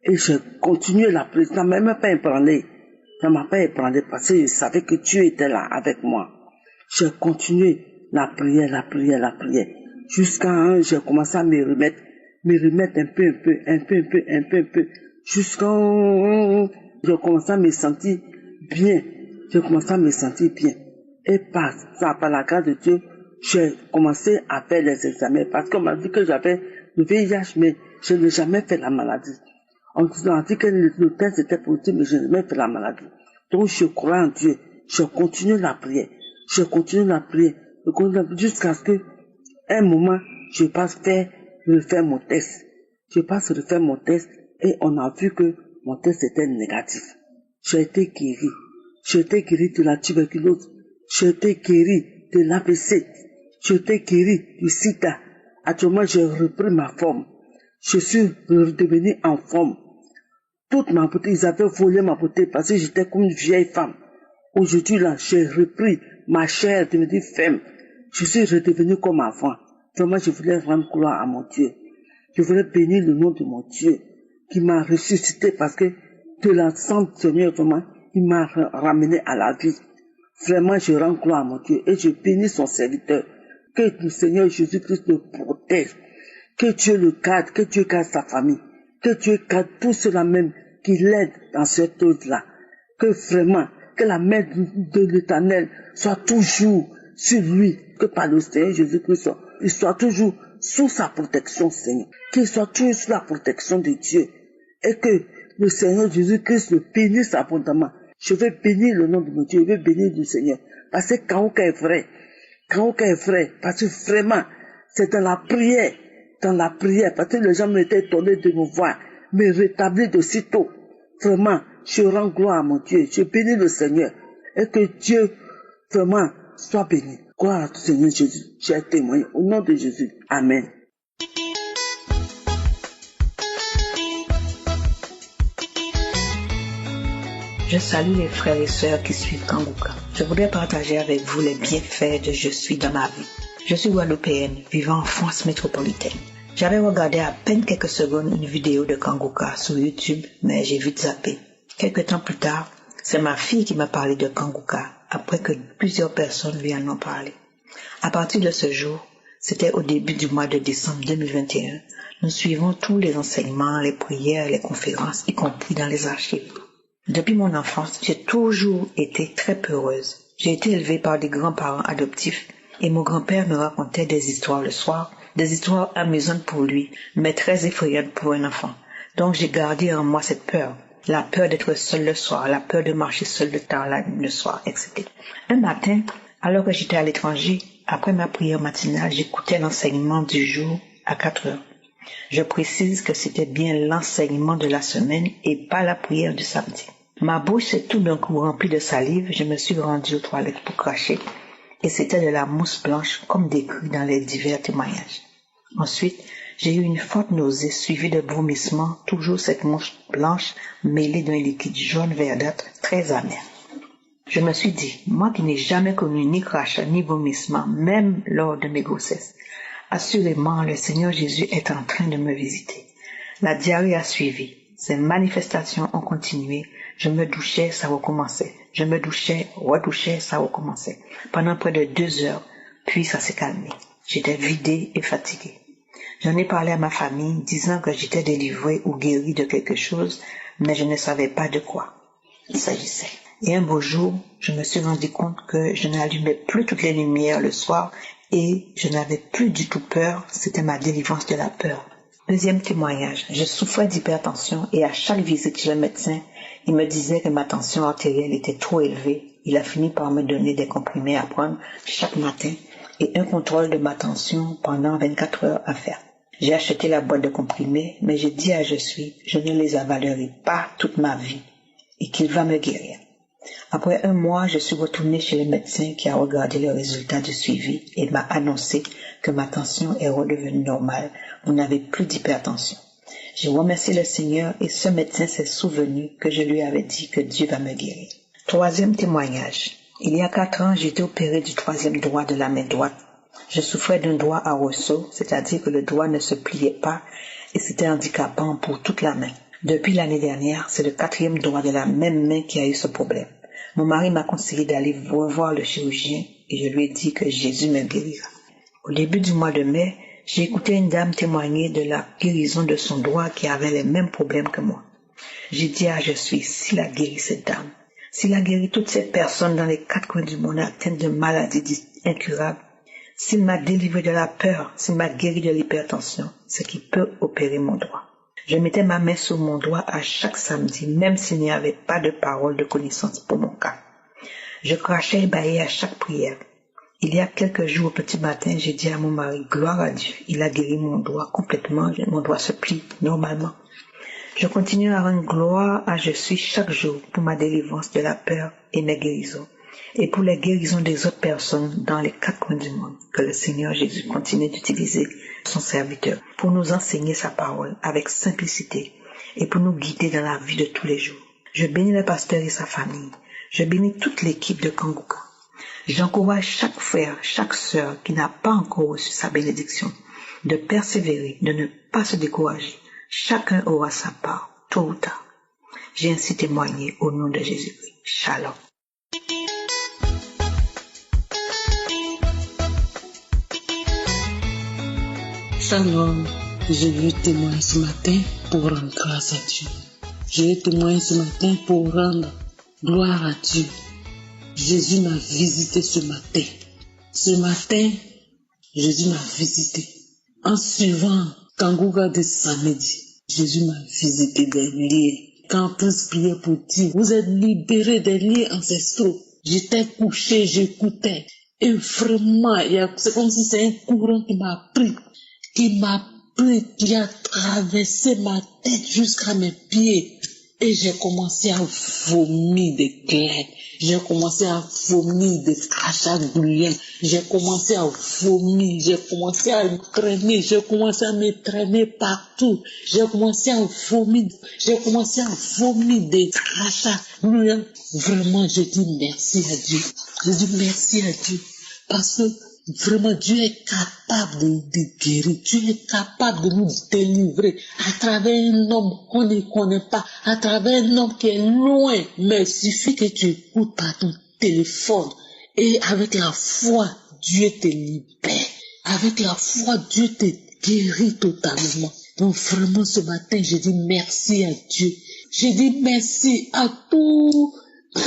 Et j'ai continué la prière. Ça ne m'a pas ébranlé. Parce que je savais que Dieu était là avec moi. J'ai continué la prière. Jusqu'à j'ai commencé à me remettre un peu. Jusqu'à j'ai commencé à me sentir bien. Et par la grâce de Dieu, j'ai commencé à faire les examens. Parce qu'on m'a dit que j'avais le VIH, mais je n'ai jamais fait la maladie. On a dit que le test était positif, mais je n'ai jamais fait la maladie. Donc je crois en Dieu. Je continue la prière. Jusqu'à ce que, un moment, je passe refaire mon test. Et on a vu que mon test était négatif. J'ai été guéri. De la tuberculose. J'ai été guéri de l'AVC. J'ai été guéri du sida. Actuellement, j'ai repris ma forme. Je suis redevenu en forme. Toute ma beauté, ils avaient volé ma beauté parce que j'étais comme une vieille femme. Aujourd'hui, là, j'ai repris ma chair devenue femme. Je suis redevenu comme avant. Vraiment, je voulais rendre gloire à mon Dieu. Je voulais bénir le nom de mon Dieu qui m'a ressuscité parce que de la Sainte Seigneur, vraiment, il m'a ramené à la vie. Vraiment, je rends gloire à mon Dieu et je bénis son serviteur. Que le Seigneur Jésus-Christ le protège. Que Dieu le garde, que Dieu garde sa famille. Que Dieu garde tout cela même qui l'aide dans cette œuvre-là. Que vraiment, que la main de l'Éternel soit toujours sur lui. Que par le Seigneur Jésus-Christ, il soit toujours sous sa protection, Seigneur. Qu'il soit toujours sous la protection de Dieu. Et que le Seigneur Jésus-Christ le bénisse abondamment. Je vais bénir le nom de mon Dieu, je vais bénir le Seigneur. Parce que Kanguka est vrai. Parce que vraiment, c'est dans la prière, parce que les gens m'étaient étonnés de me voir, me rétablir de sitôt. Vraiment, je rends gloire à mon Dieu, je bénis le Seigneur, et que Dieu, vraiment, soit béni. Gloire à Seigneur Jésus, j'ai témoigné au nom de Jésus. Amen. Je salue les frères et sœurs qui suivent Kanguka. Je voudrais partager avec vous les bienfaits de Je suis dans ma vie. Je suis guadeloupéenne, vivant en France métropolitaine. J'avais regardé à peine quelques secondes une vidéo de Kanguka sur YouTube, mais j'ai vite zappé. Quelques temps plus tard, c'est ma fille qui m'a parlé de Kanguka, après que plusieurs personnes lui en ont parlé. À partir de ce jour, c'était au début du mois de décembre 2021, nous suivons tous les enseignements, les prières, les conférences, y compris dans les archives. Depuis mon enfance, j'ai toujours été très peureuse. J'ai été élevée par des grands-parents adoptifs et mon grand-père me racontait des histoires le soir, des histoires amusantes pour lui, mais très effrayantes pour un enfant. Donc j'ai gardé en moi cette peur. La peur d'être seule le soir, la peur de marcher seule le tard le soir, etc. Un matin, alors que j'étais à l'étranger, après ma prière matinale, j'écoutais l'enseignement du jour à 4 heures. Je précise que c'était bien l'enseignement de la semaine et pas la prière du samedi. Ma bouche s'est tout d'un coup remplie de salive, je me suis rendue aux toilettes pour cracher et c'était de la mousse blanche comme décrit dans les divers témoignages. Ensuite, j'ai eu une forte nausée suivie de vomissements, toujours cette mousse blanche mêlée d'un liquide jaune verdâtre très amer. Je me suis dit, moi qui n'ai jamais connu ni crachat ni vomissement, même lors de mes grossesses, assurément le Seigneur Jésus est en train de me visiter. La diarrhée a suivi, ces manifestations ont continué, je me douchais, ça recommençait, je me douchais, redouchais, ça recommençait, pendant près de 2 heures, puis ça s'est calmé. J'étais vidée et fatiguée. J'en ai parlé à ma famille, disant que j'étais délivrée ou guérie de quelque chose, mais je ne savais pas de quoi il s'agissait. Et un beau jour, je me suis rendu compte que je n'allumais plus toutes les lumières le soir et je n'avais plus du tout peur, c'était ma délivrance de la peur. Deuxième témoignage, je souffrais d'hypertension et à chaque visite chez le médecin, il me disait que ma tension artérielle était trop élevée. Il a fini par me donner des comprimés à prendre chaque matin et un contrôle de ma tension pendant 24 heures à faire. J'ai acheté la boîte de comprimés, mais j'ai dit à je ne les avalerai pas toute ma vie et qu'il va me guérir. Après 1 mois, je suis retournée chez le médecin qui a regardé le résultat du suivi et m'a annoncé que ma tension est redevenue normale. Vous n'avez plus d'hypertension. J'ai remercié le Seigneur et ce médecin s'est souvenu que je lui avais dit que Dieu va me guérir. Troisième témoignage. Il y a 4 ans, j'ai été opérée du 3e doigt de la main droite. Je souffrais d'un doigt à ressaut, c'est-à-dire que le doigt ne se pliait pas et c'était handicapant pour toute la main. Depuis l'année dernière, c'est le 4e doigt de la même main qui a eu ce problème. Mon mari m'a conseillé d'aller revoir le chirurgien et je lui ai dit que Jésus me guérira. Au début du mois de mai, j'ai écouté une dame témoigner de la guérison de son doigt qui avait les mêmes problèmes que moi. J'ai dit à s'il a guéri cette dame, s'il a guéri toutes ces personnes dans les 4 coins du monde atteintes de maladies incurables, s'il m'a délivré de la peur, s'il m'a guéri de l'hypertension, c'est qu'il peut opérer mon doigt. Je mettais ma main sur mon doigt à chaque samedi, même s'il n'y avait pas de parole de connaissance pour mon cas. Je crachais et bâillais à chaque prière. Il y a quelques jours au petit matin, j'ai dit à mon mari, gloire à Dieu, il a guéri mon doigt complètement, mon doigt se plie normalement. Je continue à rendre gloire à chaque jour pour ma délivrance de la peur et mes guérisons, et pour les guérisons des autres personnes dans les 4 coins du monde, que le Seigneur Jésus continue d'utiliser son serviteur pour nous enseigner sa parole avec simplicité et pour nous guider dans la vie de tous les jours. Je bénis le pasteur et sa famille. Je bénis toute l'équipe de Kanguka. J'encourage chaque frère, chaque sœur qui n'a pas encore reçu sa bénédiction de persévérer, de ne pas se décourager. Chacun aura sa part, tôt ou tard. J'ai ainsi témoigné au nom de Jésus-Christ. Shalom. Shalom, je veux témoigner ce matin pour rendre grâce à Dieu. Je veux témoigner ce matin pour rendre gloire à Dieu. Jésus m'a visité ce matin. Ce matin, Jésus m'a visité. En suivant Kanguka de samedi, Jésus m'a visité des liens. Quand on priait pour dire, vous êtes libérés des liens ancestraux. J'étais couché, j'écoutais. Et vraiment, c'est comme si c'est un courant qui m'a pris, qui a traversé ma tête jusqu'à mes pieds. Et j'ai commencé à vomir des clairs. J'ai commencé à vomir des crachats bruyants. J'ai commencé à vomir. J'ai commencé à me traîner partout. J'ai commencé à vomir. J'ai commencé à vomir des crachats bruyants. Vraiment, je dis merci à Dieu. Je dis merci à Dieu. Parce que vraiment, Dieu est capable de guérir. Dieu est capable de nous délivrer à travers un homme qu'on ne connaît pas, à travers un homme qui est loin. Mais il suffit que tu écoutes par ton téléphone et avec la foi, Dieu te libère. Avec la foi, Dieu te guérit totalement. Donc vraiment ce matin, je dis merci à Dieu. Je dis merci à tous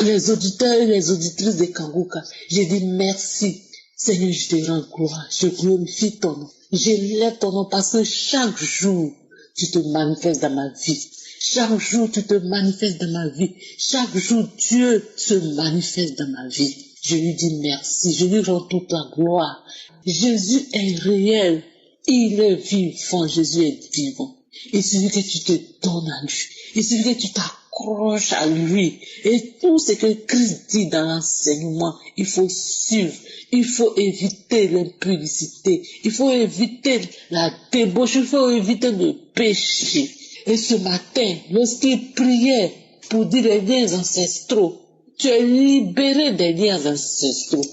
les auditeurs et les auditrices de Kanguka. Je dis merci. Seigneur, je te rends gloire. Je glorifie ton nom. Je lève ton nom parce que chaque jour, tu te manifestes dans ma vie. Chaque jour, tu te manifestes dans ma vie. Chaque jour, Dieu se manifeste dans ma vie. Je lui dis merci. Je lui rends toute la gloire. Jésus est réel. Il est vivant. Jésus est vivant. Il suffit que tu te donnes à lui. Il suffit que tu t'accroches à lui. Et tout ce que Christ dit dans l'enseignement, il faut suivre. Il faut éviter l'impudicité. Il faut éviter la débauche. Il faut éviter le péché. Et ce matin, lorsqu'il priait pour dire les liens ancestraux, tu es libéré des liens ancestraux.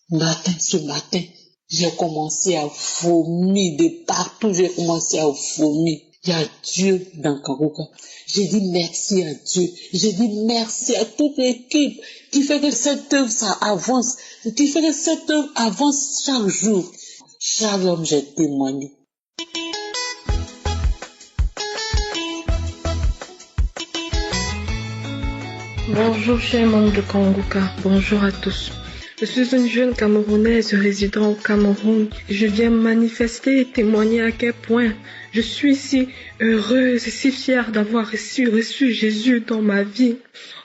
Ce matin, j'ai commencé à vomir de partout. J'ai commencé à vomir. Il y a Dieu dans Kanguka. J'ai dit merci à Dieu. J'ai dit merci à toute l'équipe qui fait que cette œuvre, ça avance. Qui fait que cette œuvre avance chaque jour. Shalom, j'ai témoigné. Bonjour chers membres de Kanguka, bonjour à tous. Je suis une jeune Camerounaise résidant au Cameroun. Je viens manifester et témoigner à quel point je suis si heureuse et si fière d'avoir reçu Jésus dans ma vie.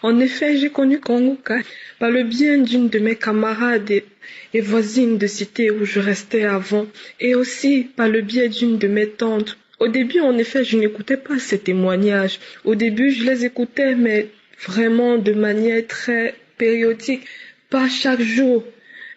En effet, j'ai connu Kanguka par le bien d'une de mes camarades et voisines de cité où je restais avant, et aussi par le biais d'une de mes tantes. Au début, en effet, je n'écoutais pas ces témoignages. Au début, je les écoutais, mais vraiment de manière très périodique, pas chaque jour.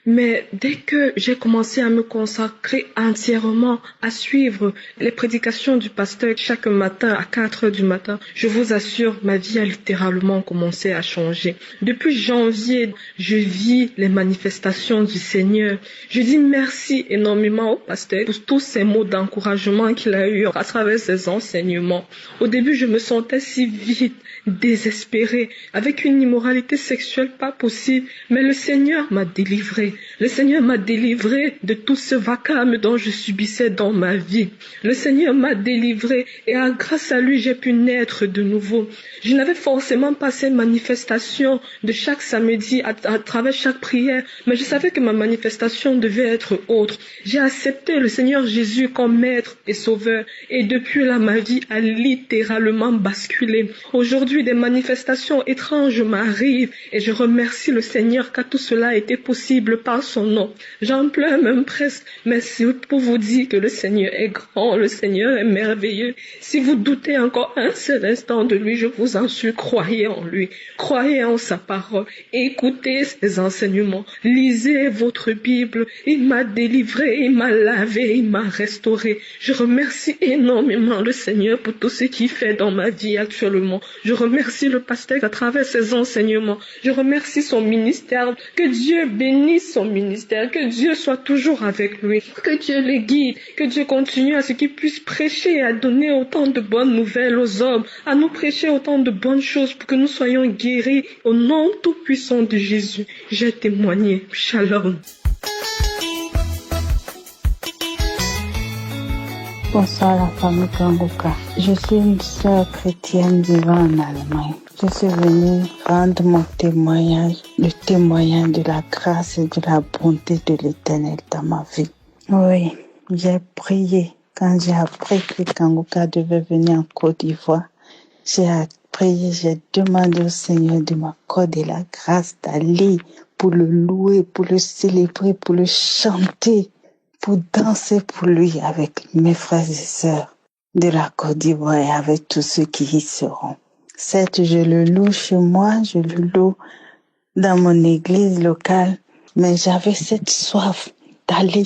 Mais dès que j'ai commencé à me consacrer entièrement à suivre les prédications du pasteur chaque matin à 4 heures du matin, je vous assure, ma vie a littéralement commencé à changer. Depuis janvier, je vis les manifestations du Seigneur. Je dis merci énormément au pasteur pour tous ces mots d'encouragement qu'il a eu à travers ses enseignements. Au début, je me sentais si vide, désespérée, avec une immoralité sexuelle pas possible, mais le Seigneur m'a délivrée. Le Seigneur m'a délivré de tout ce vacarme dont je subissais dans ma vie. Le Seigneur m'a délivré et grâce à lui, j'ai pu naître de nouveau. Je n'avais forcément pas ces manifestations de chaque samedi à travers chaque prière, mais je savais que ma manifestation devait être autre. J'ai accepté le Seigneur Jésus comme maître et sauveur et depuis là, ma vie a littéralement basculé. Aujourd'hui, des manifestations étranges m'arrivent et je remercie le Seigneur car tout cela a été possible par son nom. J'en pleure même presque, mais c'est pour vous dire que le Seigneur est grand, le Seigneur est merveilleux. Si vous doutez encore un seul instant de lui, je vous en supplie, croyez en lui, croyez en sa parole, écoutez ses enseignements, lisez votre Bible. Il m'a délivré, il m'a lavé, il m'a restauré. Je remercie énormément le Seigneur pour tout ce qu'il fait dans ma vie actuellement. Je remercie le pasteur à travers ses enseignements. Je remercie son ministère. Que Dieu bénisse son ministère, que Dieu soit toujours avec lui, que Dieu le guide, que Dieu continue à ce qu'il puisse prêcher et à donner autant de bonnes nouvelles aux hommes, à nous prêcher autant de bonnes choses pour que nous soyons guéris au nom tout puissant de Jésus. J'ai témoigné. Shalom. Bonsoir la famille Kanguka. Je suis une sœur chrétienne vivant en Allemagne. Je suis venue rendre mon témoignage, le témoignage de la grâce et de la bonté de l'Éternel dans ma vie. Oui, j'ai prié. Quand j'ai appris que Kanguka devait venir en Côte d'Ivoire, j'ai prié, j'ai demandé au Seigneur de m'accorder la grâce d'aller pour le louer, pour le célébrer, pour le chanter, pour danser pour lui avec mes frères et sœurs de la Côte d'Ivoire et avec tous ceux qui y seront. Certes, je le loue chez moi, je le loue dans mon église locale, mais j'avais cette soif d'aller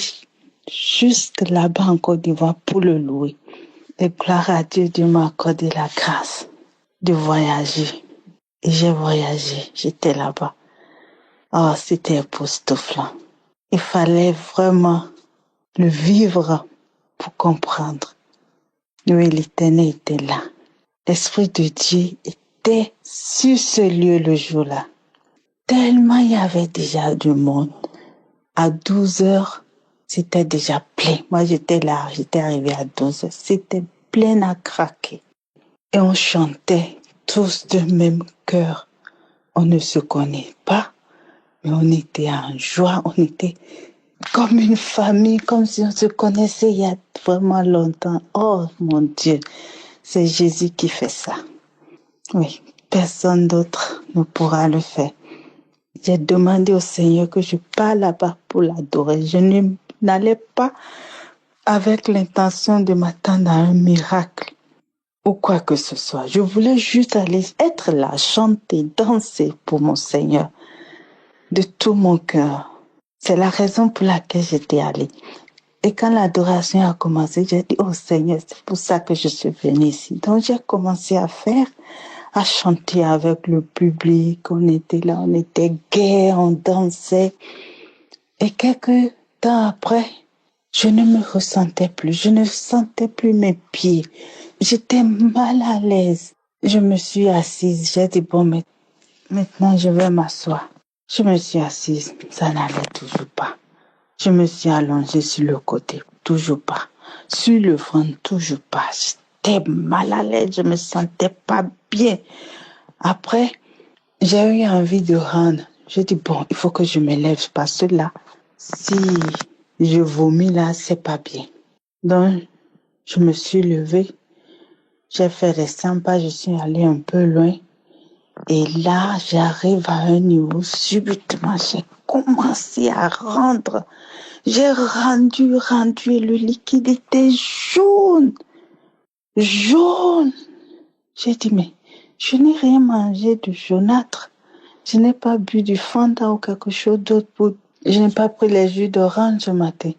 juste là-bas en Côte d'Ivoire pour le louer. Et gloire à Dieu, Dieu m'a accordé la grâce de voyager. Et j'ai voyagé, j'étais là-bas. Oh, c'était époustouflant. Il fallait vraiment le vivre pour comprendre. Oui, l'Éternel était là. L'Esprit de Dieu était sur ce lieu le jour-là. Tellement il y avait déjà du monde. À 12 heures, c'était déjà plein. Moi, j'étais là, j'étais arrivée à 12 heures. C'était plein à craquer. Et on chantait tous de même cœur. On ne se connaît pas, mais on était en joie. On était comme une famille, comme si on se connaissait il y a vraiment longtemps. Oh mon Dieu, c'est Jésus qui fait ça. Oui, personne d'autre ne pourra le faire. J'ai demandé au Seigneur que je parle là-bas pour l'adorer. Je n'allais pas avec l'intention de m'attendre à un miracle ou quoi que ce soit. Je voulais juste aller être là, chanter, danser pour mon Seigneur de tout mon cœur. C'est la raison pour laquelle j'étais allée. Et quand l'adoration a commencé, j'ai dit, oh Seigneur, c'est pour ça que je suis venue ici. Donc j'ai commencé à chanter avec le public. On était là, on était gai, on dansait. Et quelques temps après, je ne me ressentais plus. Je ne sentais plus mes pieds. J'étais mal à l'aise. Je me suis assise. J'ai dit, bon, maintenant je vais m'asseoir. Je me suis assise. Ça n'allait toujours pas. Je me suis allongée sur le côté. Toujours pas. Sur le front, toujours pas. J'étais mal à l'aise. Je me sentais pas bien. Après, j'ai eu envie de rendre. J'ai dit, bon, il faut que je me lève parce que là, si je vomis là, c'est pas bien. Donc, je me suis levée. J'ai fait les 100 pas, je suis allée un peu loin. Et là, j'arrive à un niveau, subitement, j'ai commencé à rendre. J'ai rendu, et le liquide était jaune. Jaune. J'ai dit, mais je n'ai rien mangé de jaunâtre. Je n'ai pas bu du Fanta ou quelque chose d'autre. Je n'ai pas pris les jus d'orange ce matin.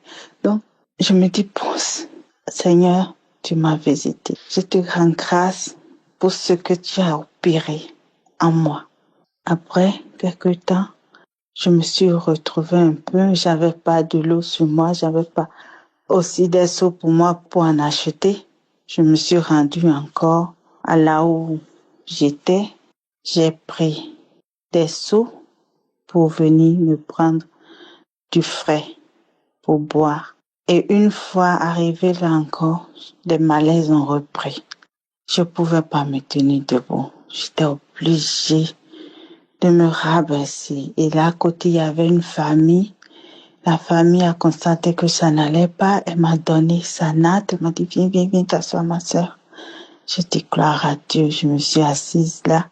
Donc, je me dis, pense, Seigneur, tu m'as visité. Je te rends grâce pour ce que tu as opéré en moi. Après quelques temps, je me suis retrouvée un peu. J'avais pas de l'eau sur moi. J'avais pas aussi des seaux pour moi pour en acheter. Je me suis rendue encore à là où j'étais. J'ai pris des seaux pour venir me prendre du frais pour boire. Et une fois arrivée là encore, les malaises ont repris. Je pouvais pas me tenir debout. J'étais obligée de me rabaisser. Et là, à côté, il y avait une famille. La famille a constaté que ça n'allait pas. Elle m'a donné sa natte. Elle m'a dit, viens, t'asseoir, ma sœur. Je dis, gloire à Dieu. Je me suis assise là.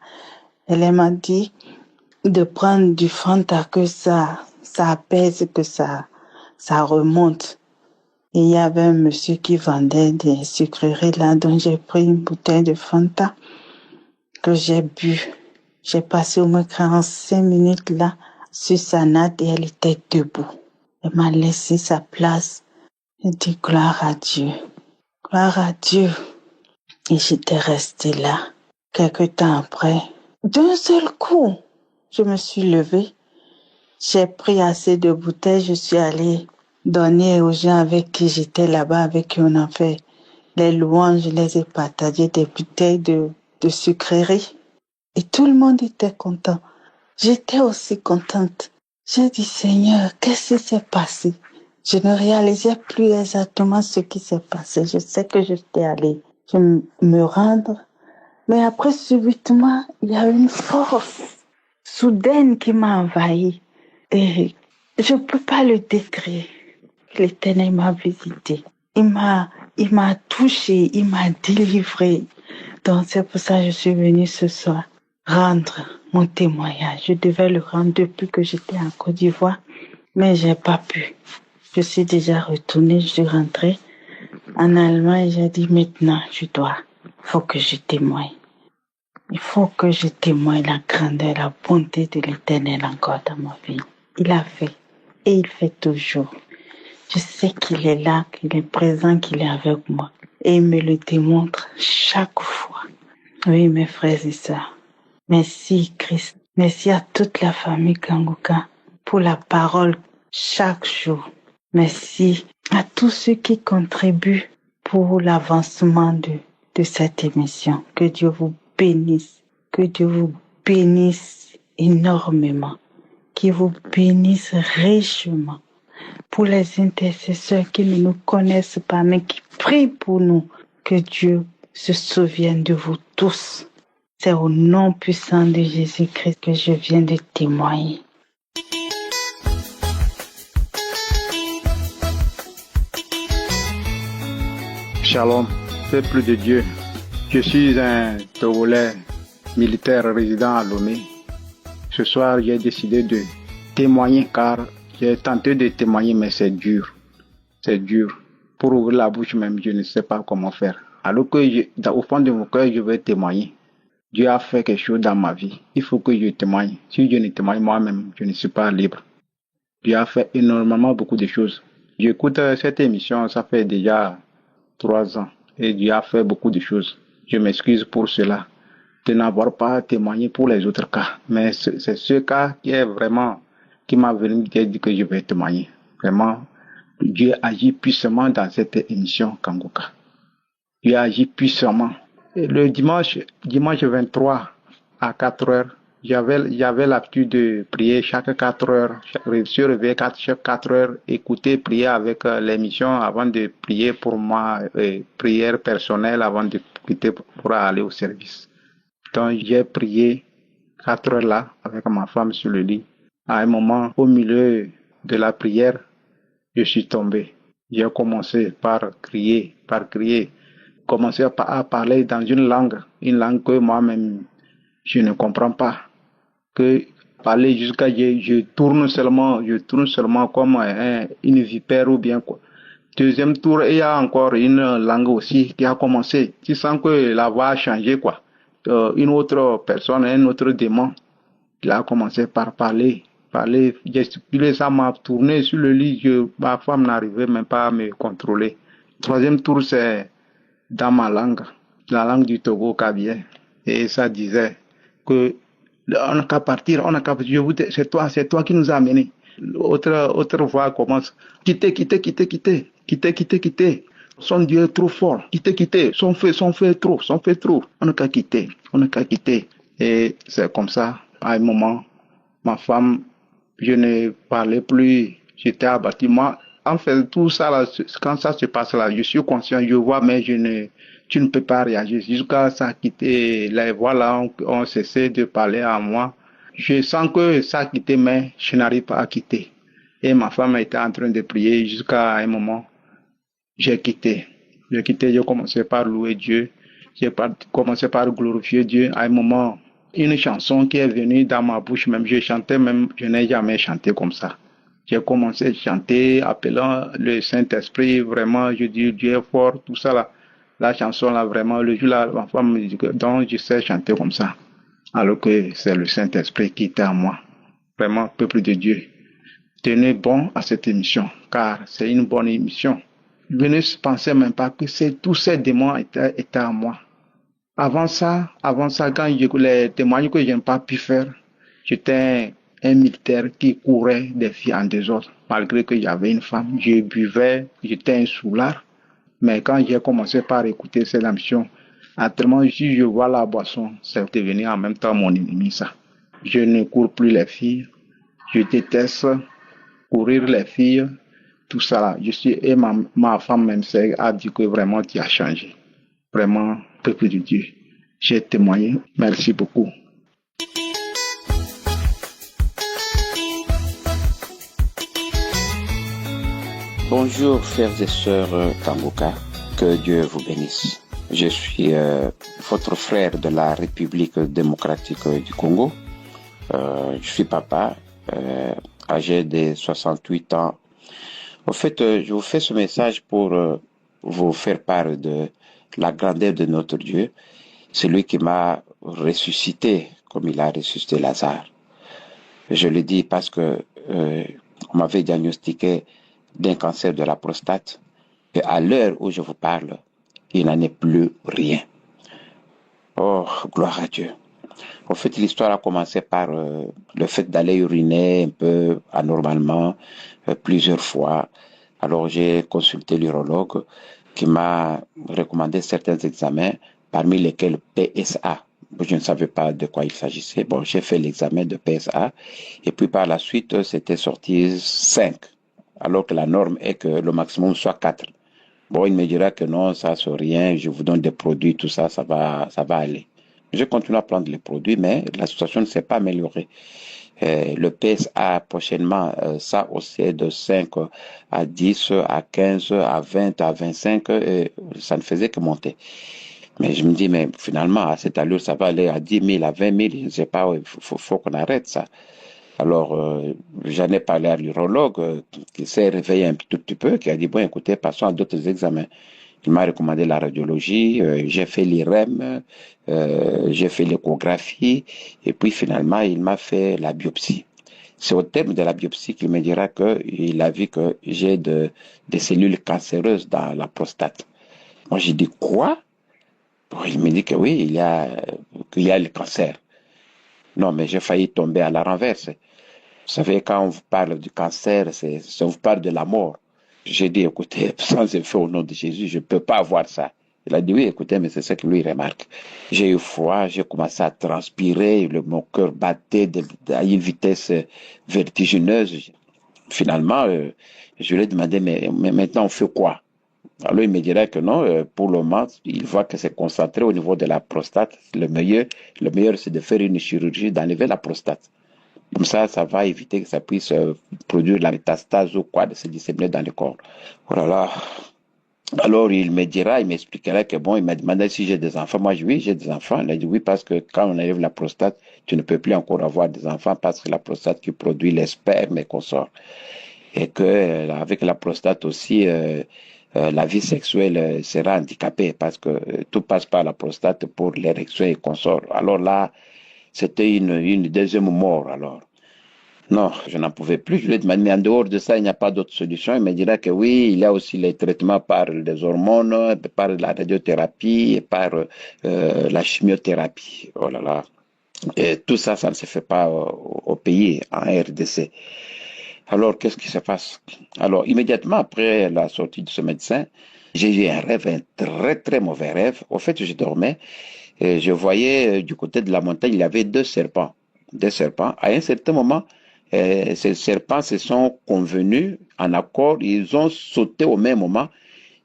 Elle m'a dit de prendre du Fanta, que ça apaise, que ça remonte. Et il y avait un monsieur qui vendait des sucreries là, donc j'ai pris une bouteille de Fanta que j'ai bu. J'ai passé au moins 45 minutes là sur sa natte et elle était debout. Elle m'a laissé sa place. J'ai dit gloire à Dieu. Gloire à Dieu. Et j'étais restée là. Quelque temps après, d'un seul coup, je me suis levée. J'ai pris assez de bouteilles. Je suis allée donner aux gens avec qui j'étais là-bas, avec qui on a fait les louanges. Je les ai partagées des bouteilles de sucreries. Et tout le monde était content. J'étais aussi contente. J'ai dit, Seigneur, qu'est-ce qui s'est passé? Je ne réalisais plus exactement ce qui s'est passé. Je sais que j'étais allée me rendre. Mais après, subitement, il y a une force soudaine qui m'a envahie. Et je ne peux pas le décrire. L'Éternel m'a visité. Il m'a touché, il m'a délivré. Donc c'est pour ça que je suis venue ce soir rendre mon témoignage. Je devais le rendre depuis que j'étais en Côte d'Ivoire, mais j'ai pas pu. Je suis déjà retournée, je suis rentrée en Allemagne. J'ai dit maintenant, faut que je témoigne. Il faut que je témoigne la grandeur, la bonté de l'Éternel encore dans ma vie. Il a fait et il fait toujours. Je sais qu'il est là, qu'il est présent, qu'il est avec moi. Et il me le démontre chaque fois. Oui, mes frères et sœurs. Merci Christ. Merci à toute la famille Kanguka pour la parole chaque jour. Merci à tous ceux qui contribuent pour l'avancement de cette émission. Que Dieu vous bénisse. Que Dieu vous bénisse énormément. Qu'il vous bénisse richement. pour les intercesseurs qui ne nous connaissent pas, mais qui prient pour nous, que Dieu se souvienne de vous tous. C'est au nom puissant de Jésus-Christ que je viens de témoigner. Shalom, peuple de Dieu. Je suis un Togolais militaire résident à Lomé. Ce soir, j'ai décidé de témoigner car j'ai tenté de témoigner, mais c'est dur. C'est dur. Pour ouvrir la bouche même, je ne sais pas comment faire. Alors que au fond de mon cœur, je veux témoigner. Dieu a fait quelque chose dans ma vie. Il faut que je témoigne. Si je ne témoigne moi-même, je ne suis pas libre. Dieu a fait énormément beaucoup de choses. J'écoute cette émission, ça fait déjà 3 ans. Et Dieu a fait beaucoup de choses. Je m'excuse pour cela, de n'avoir pas témoigné pour les autres cas. Mais c'est ce cas qui m'a venu dire que je vais témoigner. Vraiment, Dieu agit puissamment dans cette émission Kanguka. Dieu agit puissamment. Et le dimanche 23 à 4 heures, j'avais l'habitude de prier chaque 4 heures. Je suis réveillé chaque 4 heures, écouter, prier avec l'émission avant de prier pour moi, prière personnelle avant de quitter pour aller au service. Donc j'ai prié 4 heures là avec ma femme sur le lit. À un moment, au milieu de la prière, je suis tombé. J'ai commencé par crier, commencé à parler dans une langue que moi-même je ne comprends pas. Que parler jusqu'à je tourne seulement comme une vipère ou bien quoi. Deuxième tour, il y a encore une langue aussi qui a commencé. Tu sens que la voix a changé quoi. Une autre personne, un autre démon, il a commencé par parler, gesticuler, ça m'a tourné sur le lit. Ma femme n'arrivait même pas à me contrôler. Troisième tour, c'est dans ma langue, la langue du Togo Kabien, et ça disait que on n'a qu'à partir, c'est toi qui nous a amenés. Autre voix commence, quittez. Son Dieu est trop fort, quittez, son feu est trop, on n'a qu'à quitter. Et c'est comme ça, à un moment, ma femme, je ne parlais plus, j'étais abattu. Moi, en fait, tout ça là, quand ça se passe là, je suis conscient, je vois, mais tu ne peux pas réagir. Jusqu'à ça quitter, les voix là ont cessé de parler à moi. Je sens que ça a quitté, mais je n'arrive pas à quitter. Et ma femme était en train de prier jusqu'à un moment. J'ai quitté, j'ai commencé par louer Dieu. J'ai commencé par glorifier Dieu. À un moment, une chanson qui est venue dans ma bouche, même je n'ai jamais chanté comme ça. J'ai commencé à chanter, appelant le Saint-Esprit, vraiment, je dis Dieu est fort, tout ça là. La chanson là, vraiment, le jour là, ma femme me dit que donc je sais chanter comme ça. Alors que c'est le Saint-Esprit qui était en moi. Vraiment, peuple de Dieu, tenez bon à cette émission, car c'est une bonne émission. Je ne pensais même pas que tous ces démons étaient en moi. Avant ça, quand les témoignages que je n'ai pas pu faire, j'étais un militaire qui courait des filles en désordre. Malgré que j'avais une femme, je buvais, j'étais un soulard. Mais quand j'ai commencé par écouter cette émission, actuellement, si je vois la boisson, c'est devenu en même temps mon ennemi, ça. Je ne cours plus les filles. Je déteste courir les filles. Tout ça là. Et ma femme même a dit que vraiment tu as changé. Vraiment, peuple de Dieu. J'ai témoigné. Merci beaucoup. Bonjour frères et sœurs Kanguka, que Dieu vous bénisse. Je suis votre frère de la République démocratique du Congo. Je suis papa, âgé de 68 ans. En fait, je vous fais ce message pour vous faire part de la grandeur de notre Dieu, celui qui m'a ressuscité comme il a ressuscité Lazare. Je le dis parce que on m'avait diagnostiqué d'un cancer de la prostate, et à l'heure où je vous parle, il n'en est plus rien. Oh, gloire à Dieu. En fait, l'histoire a commencé par le fait d'aller uriner un peu anormalement plusieurs fois. Alors, j'ai consulté l'urologue qui m'a recommandé certains examens, parmi lesquels PSA. Je ne savais pas de quoi il s'agissait. Bon, j'ai fait l'examen de PSA, et puis par la suite, c'était sorti 5. alors que la norme est que le maximum soit 4. Bon, il me dira que non, ça c'est rien, je vous donne des produits, tout ça, ça va aller. Je continue à prendre les produits, mais la situation ne s'est pas améliorée. Le PSA prochainement, ça aussi de 5 à 10, à 15, à 20, à 25, ça ne faisait que monter. Mais je me dis, mais finalement, à cette allure, ça va aller à 10 000, à 20 000, je ne sais pas, il faut qu'on arrête ça. Alors, j'en ai parlé à l'urologue qui s'est réveillé un tout petit peu, qui a dit, bon, écoutez, passons à d'autres examens. Il m'a recommandé la radiologie, j'ai fait l'IRM, j'ai fait l'échographie, et puis finalement, il m'a fait la biopsie. C'est au terme de la biopsie qu'il me dira qu'il a vu que j'ai des cellules cancéreuses dans la prostate. Moi, j'ai dit, quoi? Bon, il me dit que oui, qu'il y a le cancer. Non, mais j'ai failli tomber à la renverse. Vous savez, quand on vous parle du cancer, on vous parle de la mort. J'ai dit, écoutez, sans effet au nom de Jésus, je ne peux pas avoir ça. Il a dit, oui, écoutez, mais c'est ça que lui remarque. J'ai eu froid, j'ai commencé à transpirer, mon cœur battait à une vitesse vertigineuse. Finalement, je lui ai demandé, mais maintenant on fait quoi? Alors il me dirait que non, pour le moment, il voit que c'est concentré au niveau de la prostate. Le meilleur c'est de faire une chirurgie, d'enlever la prostate. Comme ça va éviter que ça puisse produire la métastase ou quoi, de se disséminer dans le corps. Voilà. Alors il m'expliquera que bon, il m'a demandé si j'ai des enfants. Moi, oui, j'ai des enfants. Il a dit oui, parce que quand on enlève la prostate, tu ne peux plus encore avoir des enfants parce que la prostate qui produit les spermes et consorts. Et que avec la prostate aussi, la vie sexuelle sera handicapée parce que tout passe par la prostate pour l'érection et consorts. Alors là, c'était une deuxième mort alors. Non, je n'en pouvais plus. Je lui ai demandé, mais en dehors de ça, il n'y a pas d'autre solution. Il me dira que oui, il y a aussi les traitements par les hormones, par la radiothérapie et par la chimiothérapie. Oh là là. Et tout ça, ça ne se fait pas au pays, en RDC. Alors, qu'est-ce qui se passe? Alors, immédiatement après la sortie de ce médecin, j'ai eu un rêve, un très très mauvais rêve. Au fait, je dormais et je voyais du côté de la montagne, il y avait deux serpents. À un certain moment, ces serpents se sont convenus en accord, ils ont sauté au même moment,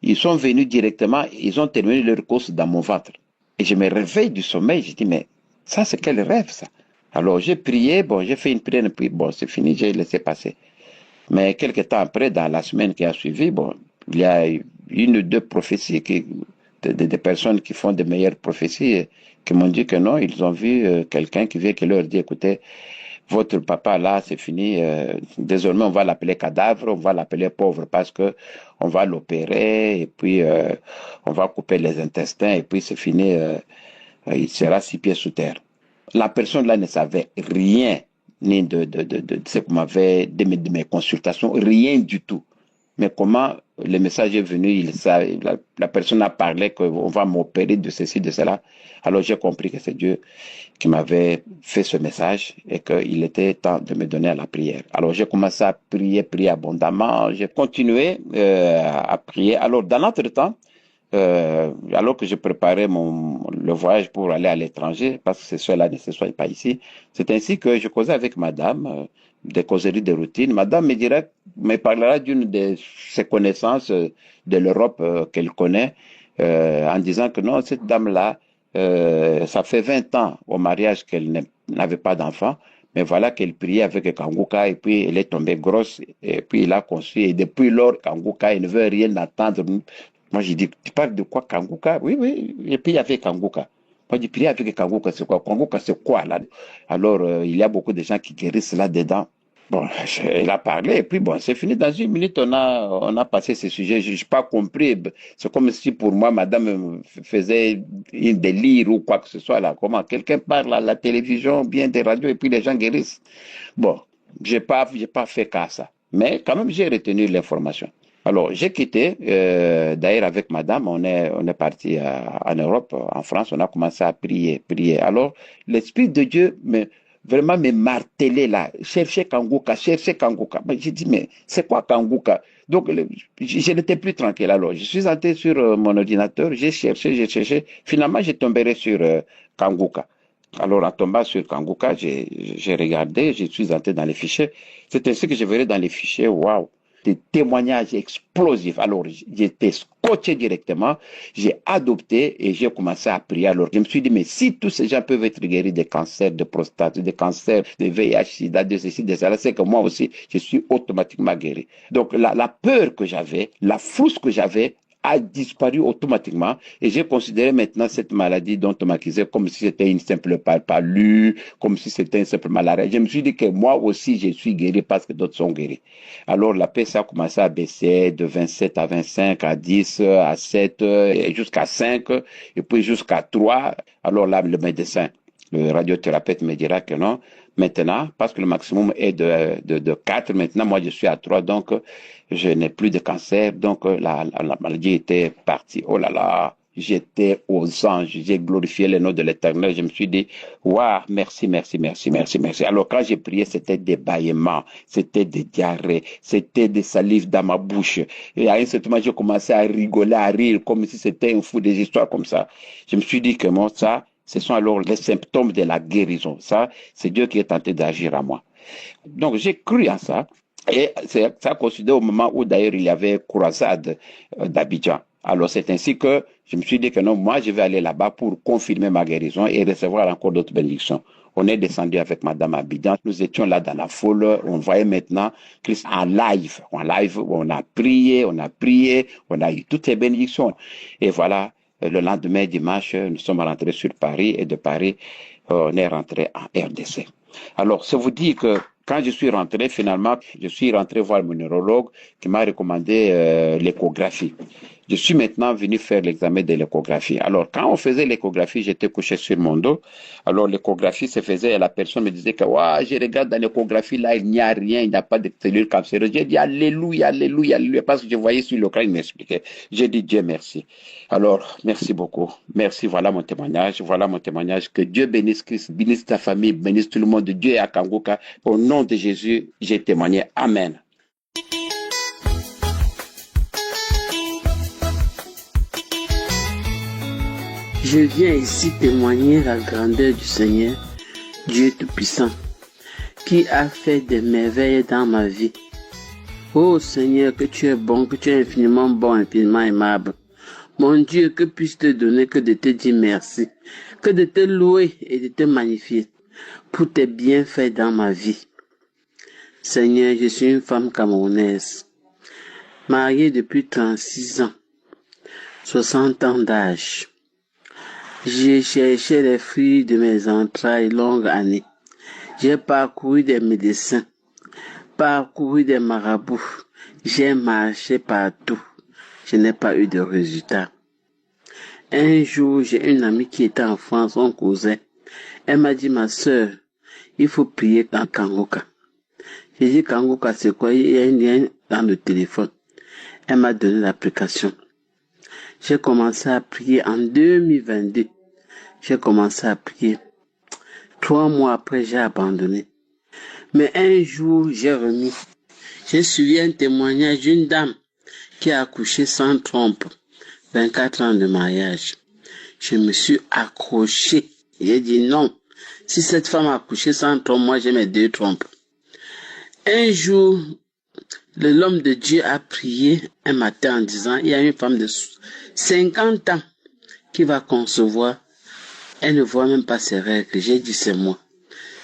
ils sont venus directement, ils ont terminé leur course dans mon ventre. Et je me réveille du sommeil, je dis, mais ça c'est quel rêve ça? Alors j'ai prié, bon, j'ai fait une prière, puis bon, c'est fini, j'ai laissé passer. Mais quelques temps après, dans la semaine qui a suivi, bon, il y a une ou deux prophéties, des personnes qui font de meilleures prophéties, qui m'ont dit que non, ils ont vu quelqu'un qui vient, qui leur dit, écoutez, votre papa là, c'est fini, désormais on va l'appeler cadavre, on va l'appeler pauvre parce que on va l'opérer et puis on va couper les intestins et puis c'est fini, il sera 6 pieds sous terre. La personne là ne savait rien, ni de ce qu'on m'avait, de mes consultations, rien du tout. Mais comment le message est venu, la personne a parlé qu'on va m'opérer de ceci, de cela. Alors j'ai compris que c'est Dieu qui m'avait fait ce message et qu'il était temps de me donner à la prière. Alors j'ai commencé à prier abondamment. J'ai continué à prier. Alors dans notre temps, alors que je préparais le voyage pour aller à l'étranger, parce que cela ne se soit pas ici, c'est ainsi que je causais avec madame, des causeries de routine. Madame me parlera d'une de ses connaissances de l'Europe qu'elle connaît, en disant que non, cette dame-là, ça fait 20 ans au mariage qu'elle n'avait pas d'enfant, mais voilà qu'elle priait avec Kanguka et puis elle est tombée grosse et puis il a conçu et depuis lors Kanguka, il ne veut rien attendre. Moi, j'ai dit, tu parles de quoi, Kanguka? Oui, et puis il y avait Kanguka. Moi, j'ai prié avec Kanguka, c'est quoi? Kanguka, c'est quoi, là? Alors, il y a beaucoup de gens qui guérissent là-dedans. Bon, elle a parlé, et puis bon, c'est fini. Dans une minute, on a passé ce sujet. Je n'ai pas compris. C'est comme si pour moi, madame faisait un délire ou quoi que ce soit, là. Comment? Quelqu'un parle à la télévision, bien des radios, et puis les gens guérissent. Bon, j'ai pas fait cas à ça. Mais quand même, j'ai retenu l'information. Alors, j'ai quitté, d'ailleurs avec madame, on est parti en Europe, en France, on a commencé à prier. Alors, l'Esprit de Dieu vraiment me martelait là, chercher Kanguka. J'ai dit, mais c'est quoi Kanguka? Donc, je n'étais plus tranquille. Alors, je suis entré sur mon ordinateur, j'ai cherché. Finalement, j'ai tombé sur Kanguka. Alors, en tombant sur Kanguka, j'ai regardé, je suis entré dans les fichiers. C'est ainsi que je verrai dans les fichiers, waouh! des témoignages explosifs. Alors, j'étais scotché directement, j'ai adopté et j'ai commencé à prier. Alors, je me suis dit, mais si tous ces gens peuvent être guéris des cancers de prostate, des cancers de VIH, SIDA, de ceci, de cela, c'est que moi aussi, je suis automatiquement guéri. Donc, la peur que j'avais, la frousse que j'avais, a disparu automatiquement et j'ai considéré maintenant cette maladie dont on m'accusait comme si c'était une simple palu, comme si c'était une simple maladie. Je me suis dit que moi aussi je suis guéri parce que d'autres sont guéris. Alors la paix ça a commencé à baisser de 27 à 25, à 10, à 7, jusqu'à 5 et puis jusqu'à 3. Alors là le médecin, le radiothérapeute me dira que non. Maintenant, parce que le maximum est de 4, maintenant moi je suis à 3, donc je n'ai plus de cancer, donc la maladie était partie. Oh là là, j'étais aux anges, j'ai glorifié le nom de l'Éternel, je me suis dit, waouh, merci. Alors quand j'ai prié, c'était des bâillements, c'était des diarrhées, c'était des salives dans ma bouche. Et à un certain moment, j'ai commencé à rigoler, à rire, comme si c'était un fou, des histoires comme ça. Je me suis dit que moi, ça, ce sont alors les symptômes de la guérison. Ça, c'est Dieu qui est tenté d'agir à moi. Donc, j'ai cru en ça. Et ça a coïncidé au moment où d'ailleurs il y avait croisade d'Abidjan. Alors, c'est ainsi que je me suis dit que non, moi, je vais aller là-bas pour confirmer ma guérison et recevoir encore d'autres bénédictions. On est descendu avec Madame Abidjan. Nous étions là dans la foule. On voyait maintenant Christ en live. En live, on a prié, on a eu toutes les bénédictions. Et voilà. Le lendemain, dimanche, nous sommes rentrés sur Paris et de Paris, on est rentré en RDC. Alors, ça vous dit que quand je suis rentré, finalement, je suis rentré voir mon neurologue qui m'a recommandé l'échographie. Je suis maintenant venu faire l'examen de l'échographie. Alors, quand on faisait l'échographie, j'étais couché sur mon dos. Alors, l'échographie se faisait et la personne me disait que, ouais, je regarde dans l'échographie, là, il n'y a rien, il n'y a pas de cellules cancéreuses. J'ai dit, alléluia, parce que je voyais sur le crâne, il m'expliquait. J'ai dit, Dieu merci. Alors, merci beaucoup. Merci, voilà mon témoignage. Que Dieu bénisse Christ, bénisse ta famille, bénisse tout le monde. Dieu est à Kangoka. Au nom de Jésus, j'ai témoigné. Amen. Je viens ici témoigner la grandeur du Seigneur, Dieu Tout-Puissant, qui a fait des merveilles dans ma vie. Oh Seigneur, que tu es bon, que tu es infiniment bon, infiniment aimable. Mon Dieu, que puis-je te donner que de te dire merci, que de te louer et de te magnifier pour tes bienfaits dans ma vie. Seigneur, je suis une femme camerounaise, mariée depuis 36 ans, 60 ans d'âge. J'ai cherché les fruits de mes entrailles longues années. J'ai parcouru des médecins, parcouru des marabouts. J'ai marché partout. Je n'ai pas eu de résultat. Un jour, j'ai une amie qui était en France, son cousin. Elle m'a dit, ma sœur, il faut prier dans Kangoka. J'ai dit, Kangoka, c'est quoi? Il y a un lien dans le téléphone. Elle m'a donné l'application. J'ai commencé à prier en 2022. J'ai commencé à prier. 3 mois après, j'ai abandonné. Mais un jour, j'ai suivi un témoignage d'une dame qui a accouché sans trompe. 24 ans de mariage. Je me suis accroché. J'ai dit non. Si cette femme a accouché sans trompe, moi j'ai mes 2 trompes. Un jour, l'homme de Dieu a prié un matin en disant, il y a une femme de 50 ans qui va concevoir. Elle ne voit même pas ses règles. J'ai dit, c'est moi.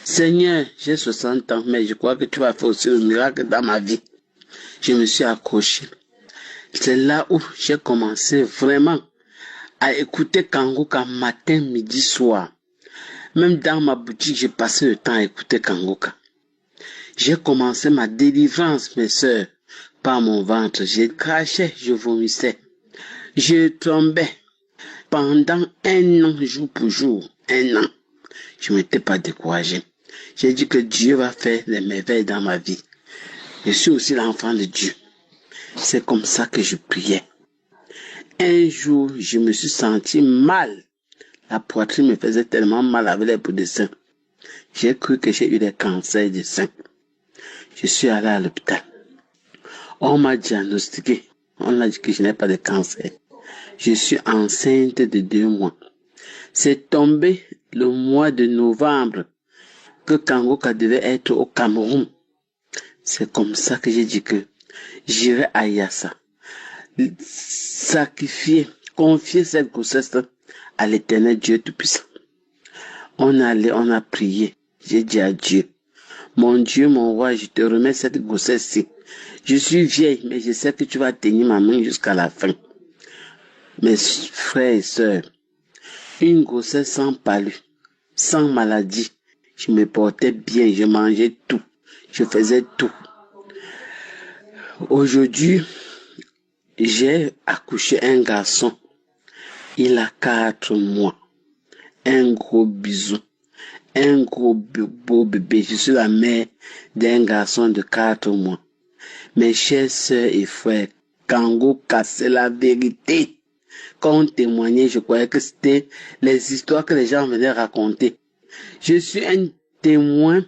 Seigneur, j'ai 60 ans, mais je crois que tu vas faire aussi le miracle dans ma vie. Je me suis accroché. C'est là où j'ai commencé vraiment à écouter Kangoka matin, midi, soir. Même dans ma boutique, j'ai passé le temps à écouter Kangoka. J'ai commencé ma délivrance, mes sœurs, par mon ventre. J'ai craché, je vomissais. Je tombais. Pendant 1 an, jour pour jour, 1 an, je ne m'étais pas découragé. J'ai dit que Dieu va faire des merveilles dans ma vie. Je suis aussi l'enfant de Dieu. C'est comme ça que je priais. Un jour, je me suis senti mal. La poitrine me faisait tellement mal avec les bouts de sein. J'ai cru que j'ai eu des cancers du sein. Je suis allé à l'hôpital. On m'a diagnostiqué. On a dit que je n'ai pas de cancer. Je suis enceinte de 2 mois. C'est tombé le mois de novembre que Kangoka devait être au Cameroun. C'est comme ça que j'ai dit que J'irai à Yassa, sacrifier, confier cette grossesse à l'Éternel Dieu Tout-Puissant. On allait, on a prié. J'ai dit à Dieu, mon Dieu, mon roi, je te remets cette grossesse-ci. Je suis vieille, mais je sais que tu vas tenir ma main jusqu'à la fin. Mes frères et sœurs, une grossesse sans palu, sans maladie. Je me portais bien, je mangeais tout, je faisais tout. Aujourd'hui, j'ai accouché un garçon. Il a 4 mois. Un gros bisou. Un gros beau bébé. Je suis la mère d'un garçon de 4 mois. Mes chers sœurs et frères, Kangoka, c'est la vérité. Quand on témoignait, je croyais que c'était les histoires que les gens venaient raconter. Je suis un témoin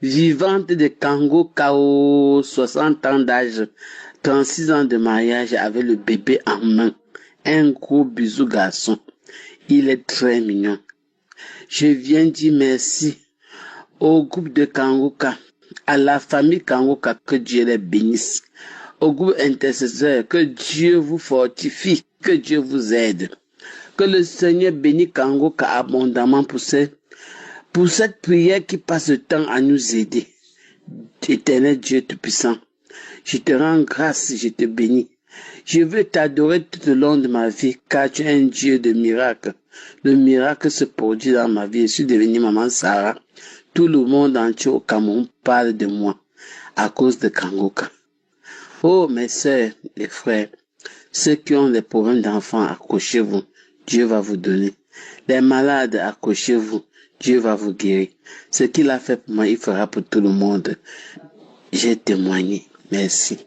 vivante de Kangoka aux 60 ans d'âge, 36 ans de mariage avec le bébé en main. Un gros bisou garçon. Il est très mignon. Je viens dire merci au groupe de Kangoka, à la famille Kangoka, que Dieu les bénisse. Au groupe intercesseur, que Dieu vous fortifie, que Dieu vous aide. Que le Seigneur bénisse Kangoka abondamment pour cette prière qui passe le temps à nous aider. Éternel Dieu Tout-Puissant, je te rends grâce, je te bénis. Je veux t'adorer tout au long de ma vie, car tu es un Dieu de miracles. Le miracle se produit dans ma vie. Je suis devenue maman Sarah. Tout le monde entier au Cameroun parle de moi à cause de Kangoka. Oh, mes sœurs, les frères, ceux qui ont des problèmes d'enfants, accrochez-vous. Dieu va vous donner. Les malades, accrochez-vous. Dieu va vous guérir. Ce qu'il a fait pour moi, il fera pour tout le monde. J'ai témoigné. Merci.